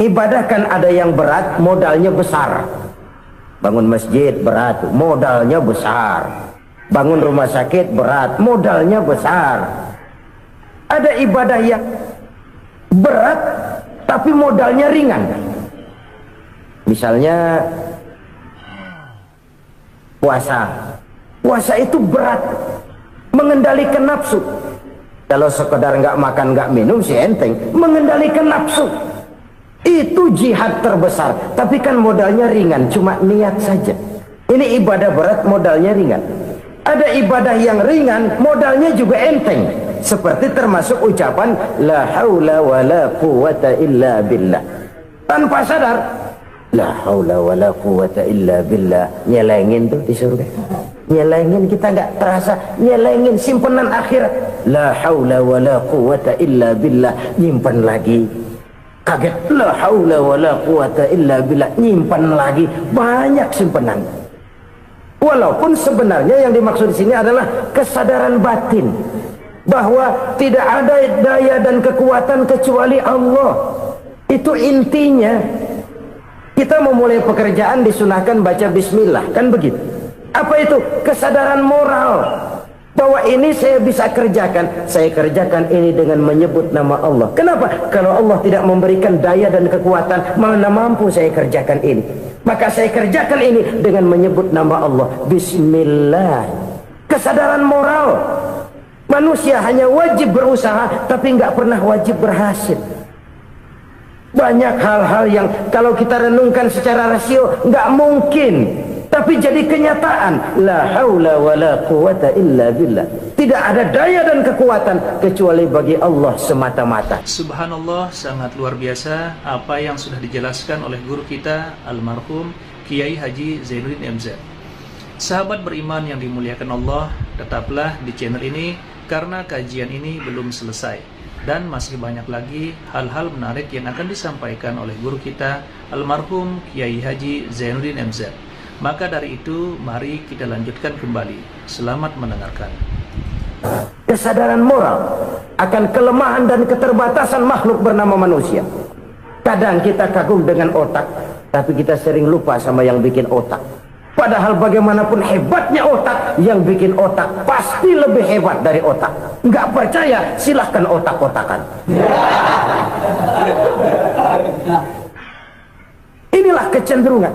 Ibadah kan ada yang berat, modalnya besar. Bangun masjid berat, modalnya besar. Bangun rumah sakit berat, modalnya besar. Ada ibadah yang berat tapi modalnya ringan. Misalnya Puasa. Puasa itu berat. Mengendalikan nafsu. Kalau sekedar nggak makan nggak minum sih enteng. Mengendalikan nafsu itu jihad terbesar. Tapi kan modalnya ringan, cuma niat saja. Ini ibadah berat, modalnya ringan. Ada ibadah yang ringan, modalnya juga enteng. Seperti termasuk ucapan la haula wala quwata illa billah. Tanpa sadar, la haula wala quwata illa billah. Nyelengin tuh di surga. Nyelengin, kita nggak terasa. Nyelengin simpenan akhirat. La haula wala quwata illa billah. Nyimpan lagi. Kaget, la haula wala quwata illa billah. Nyimpan lagi. Banyak simpenan. Walaupun sebenarnya yang dimaksud di sini adalah kesadaran batin bahwa tidak ada daya dan kekuatan kecuali Allah. Itu intinya. Kita memulai pekerjaan disunahkan baca bismillah, kan begitu. Apa itu? Kesadaran moral bahwa ini saya bisa kerjakan. Saya kerjakan ini dengan menyebut nama Allah. Kenapa? Kalau Allah tidak memberikan daya dan kekuatan, mana mampu saya kerjakan ini. Maka saya kerjakan ini dengan menyebut nama Allah. Bismillah. Kesadaran moral. Manusia hanya wajib berusaha, tapi nggak pernah wajib berhasil. Banyak hal-hal yang kalau kita renungkan secara rasio nggak mungkin, tapi jadi kenyataan. La haula wala quwata illa billah. Tidak ada daya dan kekuatan kecuali bagi Allah semata-mata. Subhanallah, sangat luar biasa apa yang sudah dijelaskan oleh guru kita almarhum Kiai Haji Zainuddin MZ. Sahabat beriman yang dimuliakan Allah, tetaplah di channel ini karena kajian ini belum selesai dan masih banyak lagi hal-hal menarik yang akan disampaikan oleh guru kita almarhum Kiai Haji Zainuddin MZ. Maka dari itu mari kita lanjutkan kembali. Selamat mendengarkan. Kesadaran moral akan kelemahan dan keterbatasan makhluk bernama manusia. Kadang kita kagum dengan otak, tapi kita sering lupa sama yang bikin otak. Padahal bagaimanapun hebatnya otak, yang bikin otak pasti lebih hebat dari otak. Nggak percaya? Silahkan otak-otakan. Inilah kecenderungan.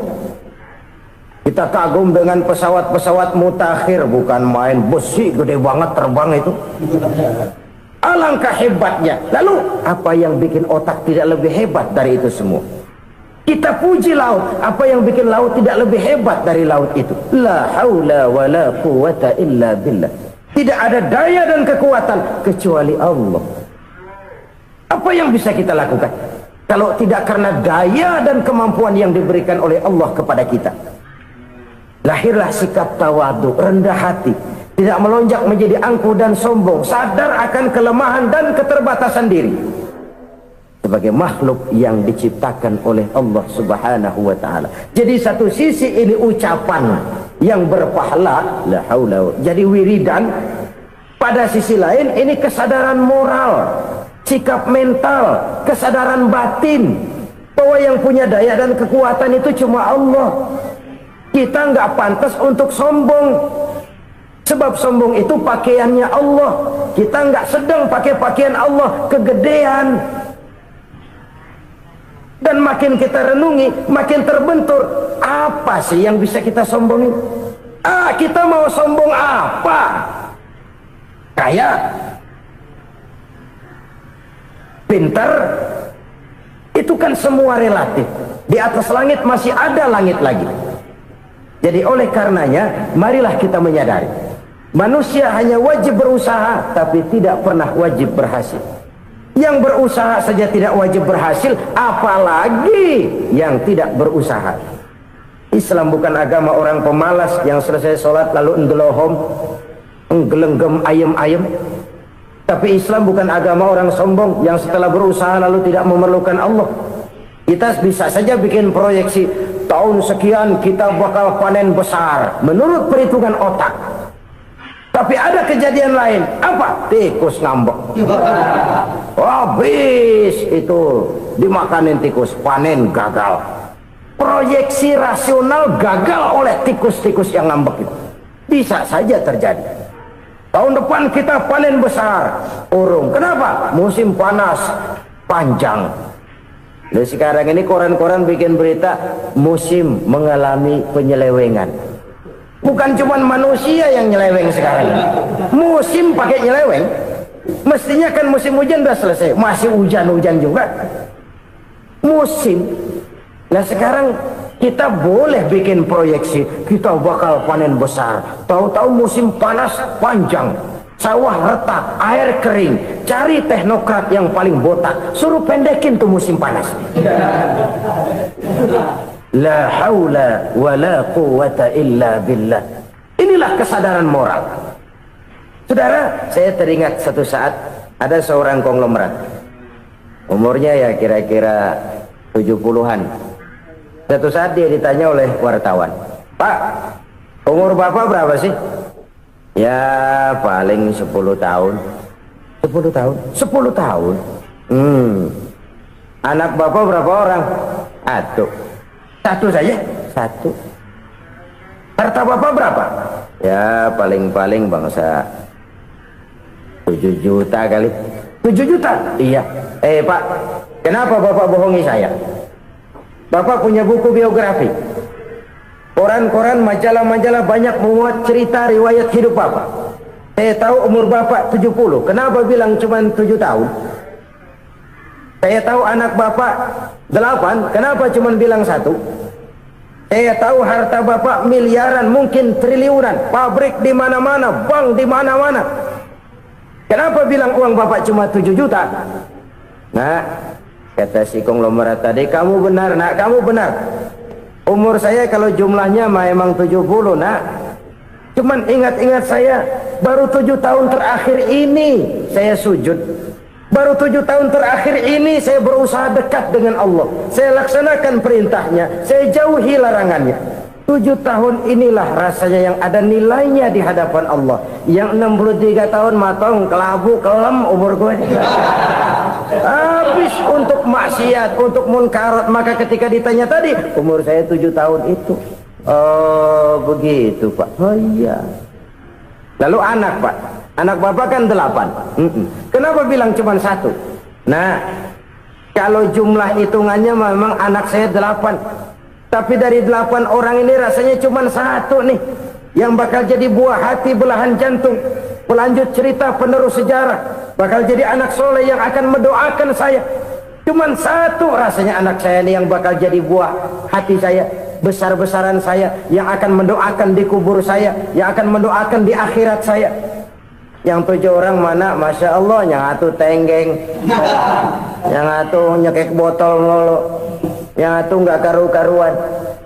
Kita kagum dengan pesawat-pesawat mutakhir, bukan main, besi gede banget terbang itu. Alangkah hebatnya. Lalu apa yang bikin otak tidak lebih hebat dari itu semua? Kita puji laut, apa yang bikin laut tidak lebih hebat dari laut itu? La haula wala quwata illa billah. Tidak ada daya dan kekuatan kecuali Allah. Apa yang bisa kita lakukan kalau tidak karena daya dan kemampuan yang diberikan oleh Allah kepada kita? Lahirlah sikap tawadhu, rendah hati, tidak melonjak menjadi angkuh dan sombong, sadar akan kelemahan dan keterbatasan diri sebagai makhluk yang diciptakan oleh Allah Subhanahu wa taala. Jadi satu sisi ini ucapan yang berpahala, la haula, jadi wiridan. Pada sisi lain ini kesadaran moral, sikap mental, kesadaran batin bahwa yang punya daya dan kekuatan itu cuma Allah. Kita nggak pantas untuk sombong, sebab sombong itu pakaiannya Allah. Kita nggak sedang pakai pakaian Allah, kegedean. Dan makin kita renungi, makin terbentur. Apa sih yang bisa kita sombongin? Kita mau sombong apa? Kaya, pintar, itu kan semua relatif. Di atas langit masih ada langit lagi. Jadi oleh karenanya, marilah kita menyadari, manusia hanya wajib berusaha, tapi tidak pernah wajib berhasil. Yang berusaha saja tidak wajib berhasil, apalagi yang tidak berusaha. Islam bukan agama orang pemalas yang selesai sholat lalu endelohom, enggelenggem ayem-ayem. Tapi Islam bukan agama orang sombong yang setelah berusaha lalu tidak memerlukan Allah. Kita bisa saja bikin proyeksi, tahun sekian kita bakal panen besar menurut perhitungan otak. Tapi ada kejadian lain. Apa? Tikus ngambek. Habis itu dimakanin tikus, panen gagal. Proyeksi rasional gagal oleh tikus-tikus yang ngambek itu. Bisa saja terjadi. Tahun depan kita panen besar, urung. Kenapa? Musim panas panjang. Nah, sekarang ini koran-koran bikin berita musim mengalami penyelewengan. Bukan cuma manusia yang nyeleweng sekarang. Musim pakai nyeleweng. Mestinya kan musim hujan udah selesai, masih hujan-hujan juga. Musim. Nah sekarang kita boleh bikin proyeksi, kita bakal panen besar. Tahu-tahu musim panas panjang, sawah retak, air kering. Cari teknokrat yang paling botak, suruh pendekin tuh musim panas. La haula wa la quwata illa billah. Inilah kesadaran moral. Saudara, saya teringat satu saat ada seorang konglomerat. Umurnya ya kira-kira 70-an. Satu saat dia ditanya oleh wartawan, "Pak, umur Bapak berapa sih?" "Ya paling 10 tahun." 10 tahun? 10 tahun? Anak Bapak berapa orang? Satu. Satu saja? Satu. Harta Bapak berapa? Ya paling-paling bangsa 7 juta kali. 7 juta? Iya. Pak, kenapa Bapak bohongi saya? Bapak punya buku biografi, koran-koran, majalah-majalah banyak memuat cerita riwayat hidup Bapak. Saya tahu umur Bapak 70. Kenapa bilang cuma 7 tahun? Saya tahu anak Bapak 8. Kenapa cuma bilang 1? Saya tahu harta Bapak miliaran, mungkin triliunan, pabrik di mana-mana, bank di mana-mana. Kenapa bilang uang Bapak cuma 7 juta? Nah, kata si konglomerat tadi, "Kamu benar, Nak, kamu benar. Umur saya kalau jumlahnya memang 70, Nak. Cuman ingat-ingat saya, baru 7 tahun terakhir ini saya sujud. Baru 7 tahun terakhir ini saya berusaha dekat dengan Allah. Saya laksanakan perintahnya, saya jauhi larangannya. 7 tahun inilah rasanya yang ada nilainya di hadapan Allah. Yang 63 tahun matong, kelabu, kelem umur gue. Habis untuk maksiat, untuk munkarat. Maka ketika ditanya tadi, umur saya 7 tahun itu. Oh begitu Pak. Oh iya. Lalu anak Pak, anak Bapak kan 8. Kenapa bilang cuma 1? Nah, kalau jumlah hitungannya memang anak saya 8. Tapi dari 8 orang ini rasanya cuma 1 nih yang bakal jadi buah hati, belahan jantung, pelanjut cerita, penerus sejarah, bakal jadi anak soleh yang akan mendoakan saya. Cuma 1 rasanya anak saya ini yang bakal jadi buah hati saya, besar-besaran saya, yang akan mendoakan di kubur saya, yang akan mendoakan di akhirat saya. Yang 7 orang mana? Masya Allah, yang 1 tenggeng, yang 1 nyekek botol mulu, yang 1 nggak karu-karuan.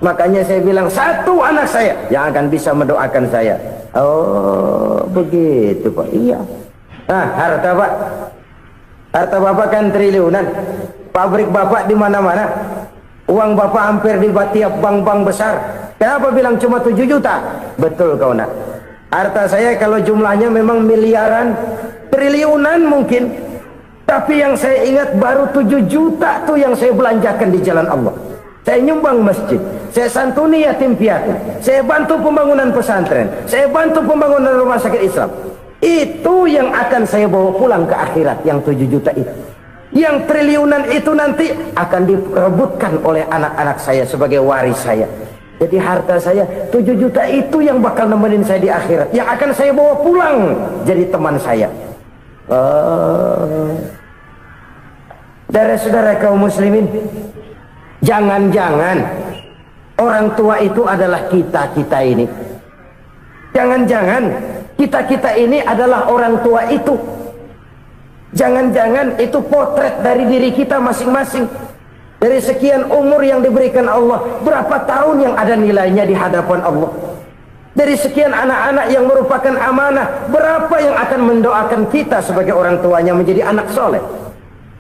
Makanya saya bilang 1 anak saya yang akan bisa mendoakan saya. Oh begitu Pak. Iya. Nah harta Pak, harta Bapak kan triliunan, pabrik Bapak di mana-mana, uang Bapak hampir di tiap bank-bank besar. Kenapa bilang cuma 7 juta? Betul kau Nak. Harta saya kalau jumlahnya memang miliaran, triliunan mungkin. Tapi yang saya ingat baru 7 juta tuh yang saya belanjakan di jalan Allah. Saya nyumbang masjid, saya santuni yatim piatu, saya bantu pembangunan pesantren, saya bantu pembangunan rumah sakit Islam. Itu yang akan saya bawa pulang ke akhirat, yang 7 juta itu. Yang triliunan itu nanti akan diperebutkan oleh anak-anak saya sebagai waris saya. Jadi harta saya 7 juta itu yang bakal nemenin saya di akhirat, yang akan saya bawa pulang jadi teman saya. Saudara-saudara kaum muslimin, jangan-jangan orang tua itu adalah kita-kita ini. Jangan-jangan kita-kita ini adalah orang tua itu. Jangan-jangan itu potret dari diri kita masing-masing. Dari sekian umur yang diberikan Allah, berapa tahun yang ada nilainya di hadapan Allah? Dari sekian anak-anak yang merupakan amanah, berapa yang akan mendoakan kita sebagai orang tuanya menjadi anak soleh?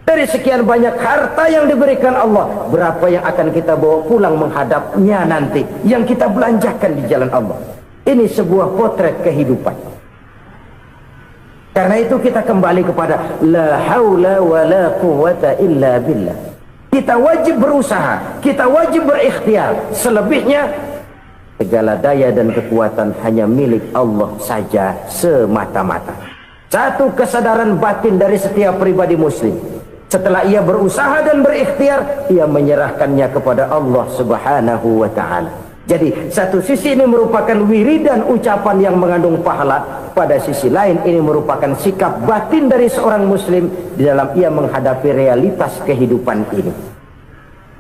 Dari sekian banyak harta yang diberikan Allah, berapa yang akan kita bawa pulang menghadapnya nanti, yang kita belanjakan di jalan Allah? Ini sebuah potret kehidupan. Karena itu kita kembali kepada la haula wa la quwata illa billah. Kita wajib berusaha, kita wajib berikhtiar. Selebihnya segala daya dan kekuatan hanya milik Allah saja semata-mata. Satu kesadaran batin dari setiap pribadi muslim. Setelah ia berusaha dan berikhtiar, ia menyerahkannya kepada Allah Subhanahu wa ta'ala. Jadi satu sisi ini merupakan wiridan ucapan yang mengandung pahala, pada sisi lain ini merupakan sikap batin dari seorang muslim di dalam ia menghadapi realitas kehidupan ini.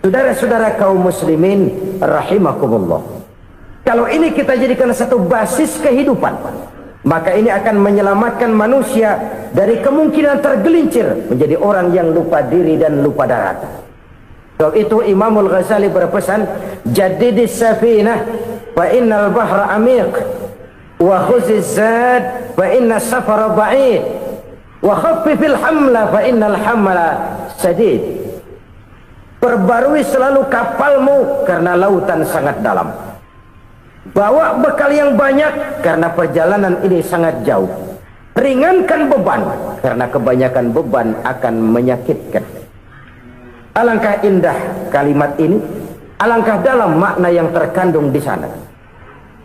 Saudara-saudara kaum muslimin rahimakumullah, kalau ini kita jadikan satu basis kehidupan, maka ini akan menyelamatkan manusia dari kemungkinan tergelincir menjadi orang yang lupa diri dan lupa darat. Sebab itu Imamul Ghazali berpesan, jaddidis safinah fa innal bahra amiq wa khuziz zad fa inna safara ba'id wa khaffifil hamla fa innal hamla sadid. Perbarui selalu kapalmu karena lautan sangat dalam. Bawa bekal yang banyak karena perjalanan ini sangat jauh. Ringankan beban karena kebanyakan beban akan menyakitkan. Alangkah indah kalimat ini, alangkah dalam makna yang terkandung di sana.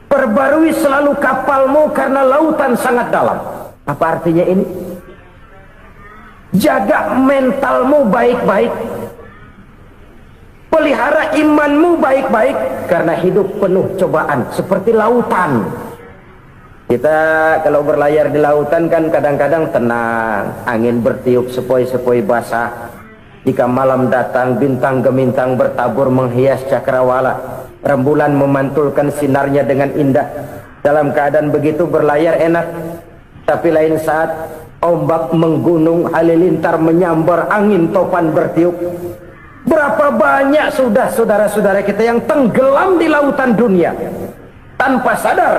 Perbarui selalu kapalmu karena lautan sangat dalam. Apa artinya ini? Jaga mentalmu baik-baik. Pelihara imanmu baik-baik karena hidup penuh cobaan seperti lautan. Kita kalau berlayar di lautan kan kadang-kadang tenang, angin bertiup sepoi-sepoi basah. Jika malam datang, bintang gemintang bertabur menghias cakrawala. Rembulan memantulkan sinarnya dengan indah. Dalam keadaan begitu berlayar enak. Tapi lain saat ombak menggunung, halilintar menyambar, angin topan bertiup. Berapa banyak sudah saudara-saudara kita yang tenggelam di lautan dunia tanpa sadar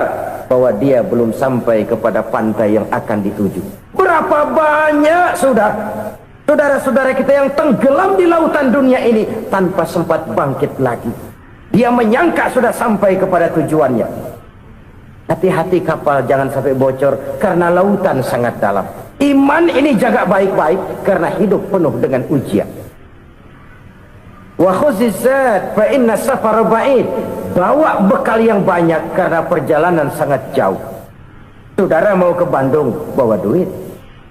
bahwa dia belum sampai kepada pantai yang akan dituju. Berapa banyak sudah saudara-saudara kita yang tenggelam di lautan dunia ini tanpa sempat bangkit lagi. Dia menyangka sudah sampai kepada tujuannya. Hati-hati kapal jangan sampai bocor karena lautan sangat dalam. Iman ini jaga baik-baik karena hidup penuh dengan ujian. Wa khuzizat fa inna safara ba'id. Bawa bekal yang banyak karena perjalanan sangat jauh. Saudara mau ke Bandung, bawa duit.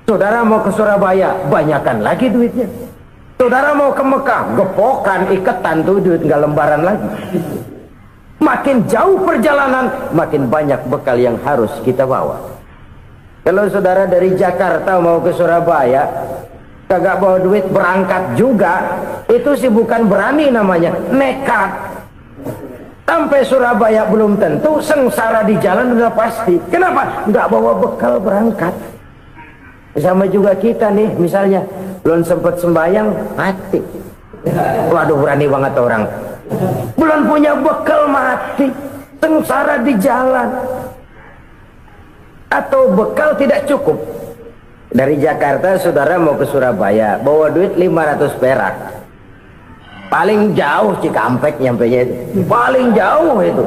Saudara mau ke Surabaya, banyakkan lagi duitnya. Saudara mau ke Mekah, gepokan, iketan tuh duit nggak lembaran lagi. Makin jauh perjalanan, makin banyak bekal yang harus kita bawa. Kalau saudara dari Jakarta mau ke Surabaya, kagak bawa duit berangkat juga, itu sih bukan berani namanya, nekat. Sampai Surabaya belum tentu, sengsara di jalan udah pasti. Kenapa? Nggak bawa bekal berangkat. Sama juga kita nih, misalnya belum sempat sembahyang, mati. Waduh, berani banget orang. Belum punya bekal, mati. Sengsara di jalan. Atau bekal tidak cukup. Dari Jakarta saudara mau ke Surabaya, bawa duit 500 perak. Paling jauh Cikampek nyampenya itu. Paling jauh itu.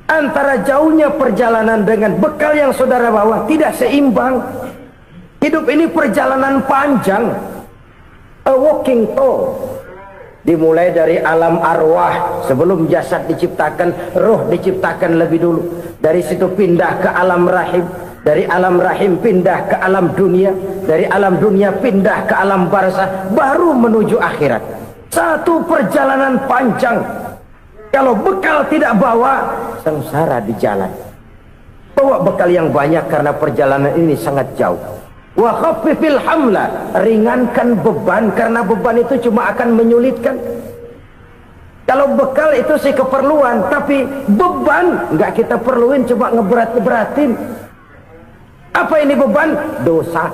Antara jauhnya perjalanan dengan bekal yang saudara bawa tidak seimbang. Hidup ini perjalanan panjang. A walking tour. Dimulai dari alam arwah. Sebelum jasad diciptakan, roh diciptakan lebih dulu. Dari situ pindah ke alam rahim. Dari alam rahim pindah ke alam dunia. Dari alam dunia pindah ke alam barzah. Baru menuju akhirat. Satu perjalanan panjang. Kalau bekal tidak bawa, sengsara di jalan. Bawa bekal yang banyak karena perjalanan ini sangat jauh. Wa khaffifil hamla, ringankan beban karena beban itu cuma akan menyulitkan. Kalau bekal itu sih keperluan, tapi beban nggak kita perluin, cuma ngeberat-beratin. Apa ini beban? Dosa,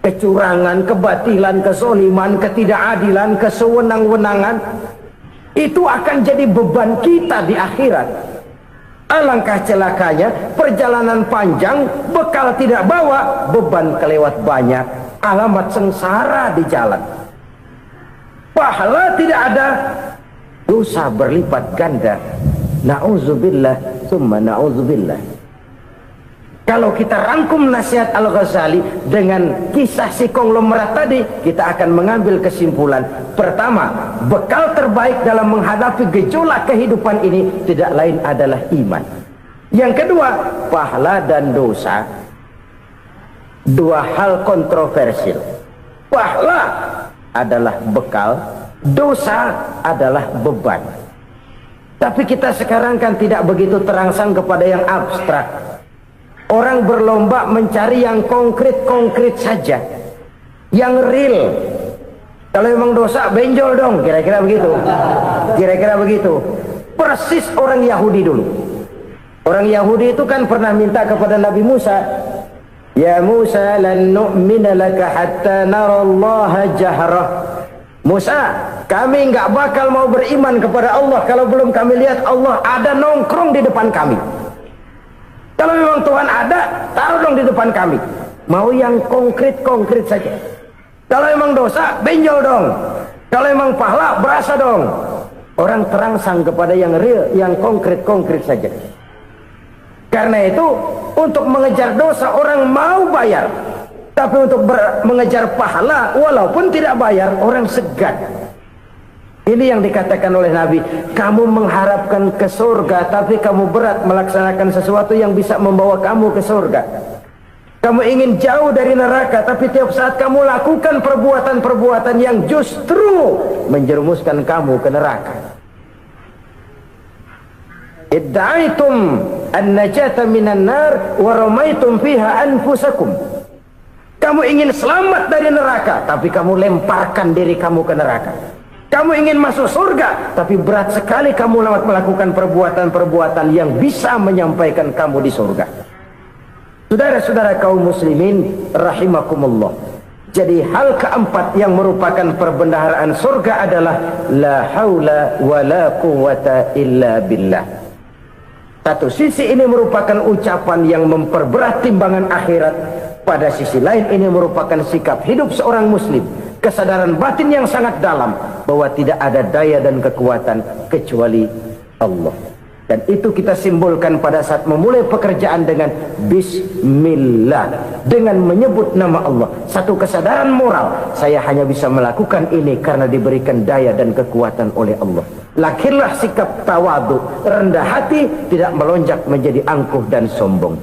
kecurangan, kebatilan, kesoliman, ketidakadilan, kesewenang-wenangan. Itu akan jadi beban kita di akhirat. Alangkah celakanya, perjalanan panjang, bekal tidak bawa, beban kelewat banyak, alamat sengsara di jalan. Pahala tidak ada, dosa berlipat ganda. Na'udzubillah, summa na'udzubillah. Kalau kita rangkum nasihat Al-Ghazali dengan kisah si konglomerat tadi, kita akan mengambil kesimpulan. Pertama, bekal terbaik dalam menghadapi gejolak kehidupan ini tidak lain adalah iman. Yang kedua, pahala dan dosa. Dua hal kontroversial. Pahala adalah bekal, dosa adalah beban. Tapi kita sekarang kan tidak begitu terangsang kepada yang abstrak. Orang berlomba mencari yang konkret-konkret saja, yang real. Kalau memang dosa, benjol dong, kira-kira begitu. Kira-kira begitu. Persis orang Yahudi dulu. Orang Yahudi itu kan pernah minta kepada Nabi Musa, "Ya Musa, lan nu'mina laka hatta narallaha jahrah." Musa, kami nggak bakal mau beriman kepada Allah kalau belum kami lihat Allah ada nongkrong di depan kami. Kalau memang Tuhan ada, taruh dong di depan kami. Mau yang konkret-konkret saja. Kalau memang dosa, benjol dong. Kalau memang pahala, berasa dong. Orang terangsang kepada yang real, yang konkret-konkret saja. Karena itu, untuk mengejar dosa orang mau bayar. Tapi untuk mengejar pahala, walaupun tidak bayar, orang segan. Ini yang dikatakan oleh Nabi, kamu mengharapkan ke surga, tapi kamu berat melaksanakan sesuatu yang bisa membawa kamu ke surga. Kamu ingin jauh dari neraka, tapi tiap saat kamu lakukan perbuatan-perbuatan yang justru menjerumuskan kamu ke neraka. Idda'aitum an-najata minan nar wa ramaitum fiha anfusakum. Kamu ingin selamat dari neraka, tapi kamu lemparkan diri kamu ke neraka. Kamu ingin masuk surga, tapi berat sekali kamu melakukan perbuatan-perbuatan yang bisa menyampaikan kamu di surga. Saudara-saudara kaum muslimin rahimakumullah. Jadi hal keempat yang merupakan perbendaharaan surga adalah la haula wa la quwwata illa billah. Satu sisi ini merupakan ucapan yang memperberat timbangan akhirat. Pada sisi lain ini merupakan sikap hidup seorang muslim, kesadaran batin yang sangat dalam bahwa tidak ada daya dan kekuatan kecuali Allah. Dan itu kita simbolkan pada saat memulai pekerjaan dengan Bismillah, dengan menyebut nama Allah. Satu kesadaran moral, saya hanya bisa melakukan ini karena diberikan daya dan kekuatan oleh Allah. Lahirlah sikap tawadu, rendah hati, tidak melonjak menjadi angkuh dan sombong.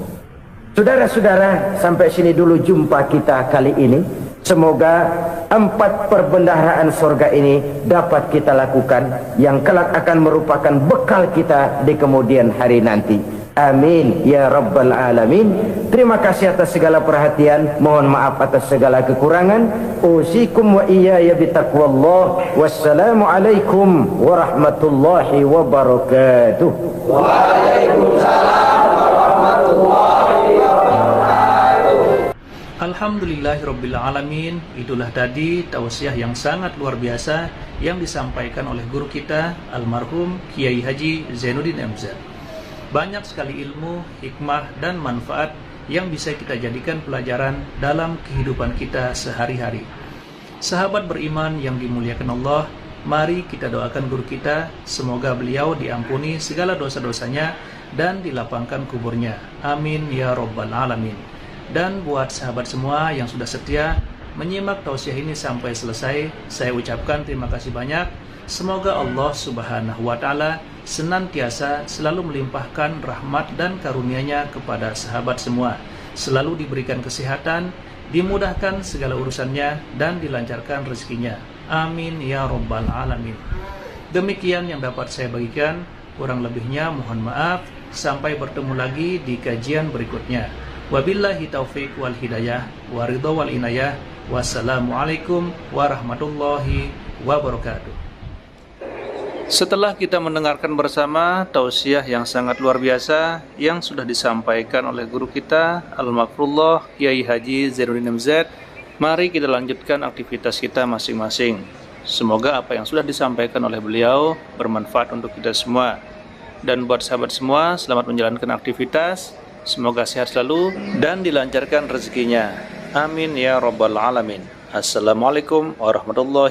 Saudara-saudara, sampai sini dulu jumpa kita kali ini. Semoga 4 perbendaharaan surga ini dapat kita lakukan, yang kelak akan merupakan bekal kita di kemudian hari nanti. Amin ya rabbal alamin. Terima kasih atas segala perhatian, mohon maaf atas segala kekurangan. Usikum wa iyaya bitaqwallah. Wassalamualaikum warahmatullahi wabarakatuh. Waalaikumsalam warahmatullahi wabarakatuh. Alhamdulillahirrabbilalamin. Itulah tadi tausiah yang sangat luar biasa yang disampaikan oleh guru kita almarhum Kiai Haji Zainuddin MZ. Banyak sekali ilmu, hikmah, dan manfaat yang bisa kita jadikan pelajaran dalam kehidupan kita sehari-hari. Sahabat beriman yang dimuliakan Allah, mari kita doakan guru kita, semoga beliau diampuni segala dosa-dosanya dan dilapangkan kuburnya. Amin ya rabbal alamin. Dan buat sahabat semua yang sudah setia menyimak tausiah ini sampai selesai, saya ucapkan terima kasih banyak. Semoga Allah Subhanahu wa Ta'ala senantiasa selalu melimpahkan rahmat dan karunia-Nya kepada sahabat semua, selalu diberikan kesehatan, dimudahkan segala urusannya, dan dilancarkan rezekinya. Amin ya rabbal alamin. Demikian yang dapat saya bagikan, kurang lebihnya mohon maaf. Sampai bertemu lagi di kajian berikutnya. Wabillahi taufiq wal hidayah wa ridha wal inayah. Wassalamualaikum warahmatullahi wabarakatuh. Setelah kita mendengarkan bersama tausiah yang sangat luar biasa yang sudah disampaikan oleh guru kita Al-Makrullah Kiai Haji Zainuddin MZ, mari kita lanjutkan aktivitas kita masing-masing. Semoga apa yang sudah disampaikan oleh beliau bermanfaat untuk kita semua. Dan buat sahabat semua, selamat menjalankan aktivitas. Semoga sehat selalu dan dilancarkan rezekinya. Amin ya rabbal alamin. Assalamualaikum warahmatullahi wabarakatuh.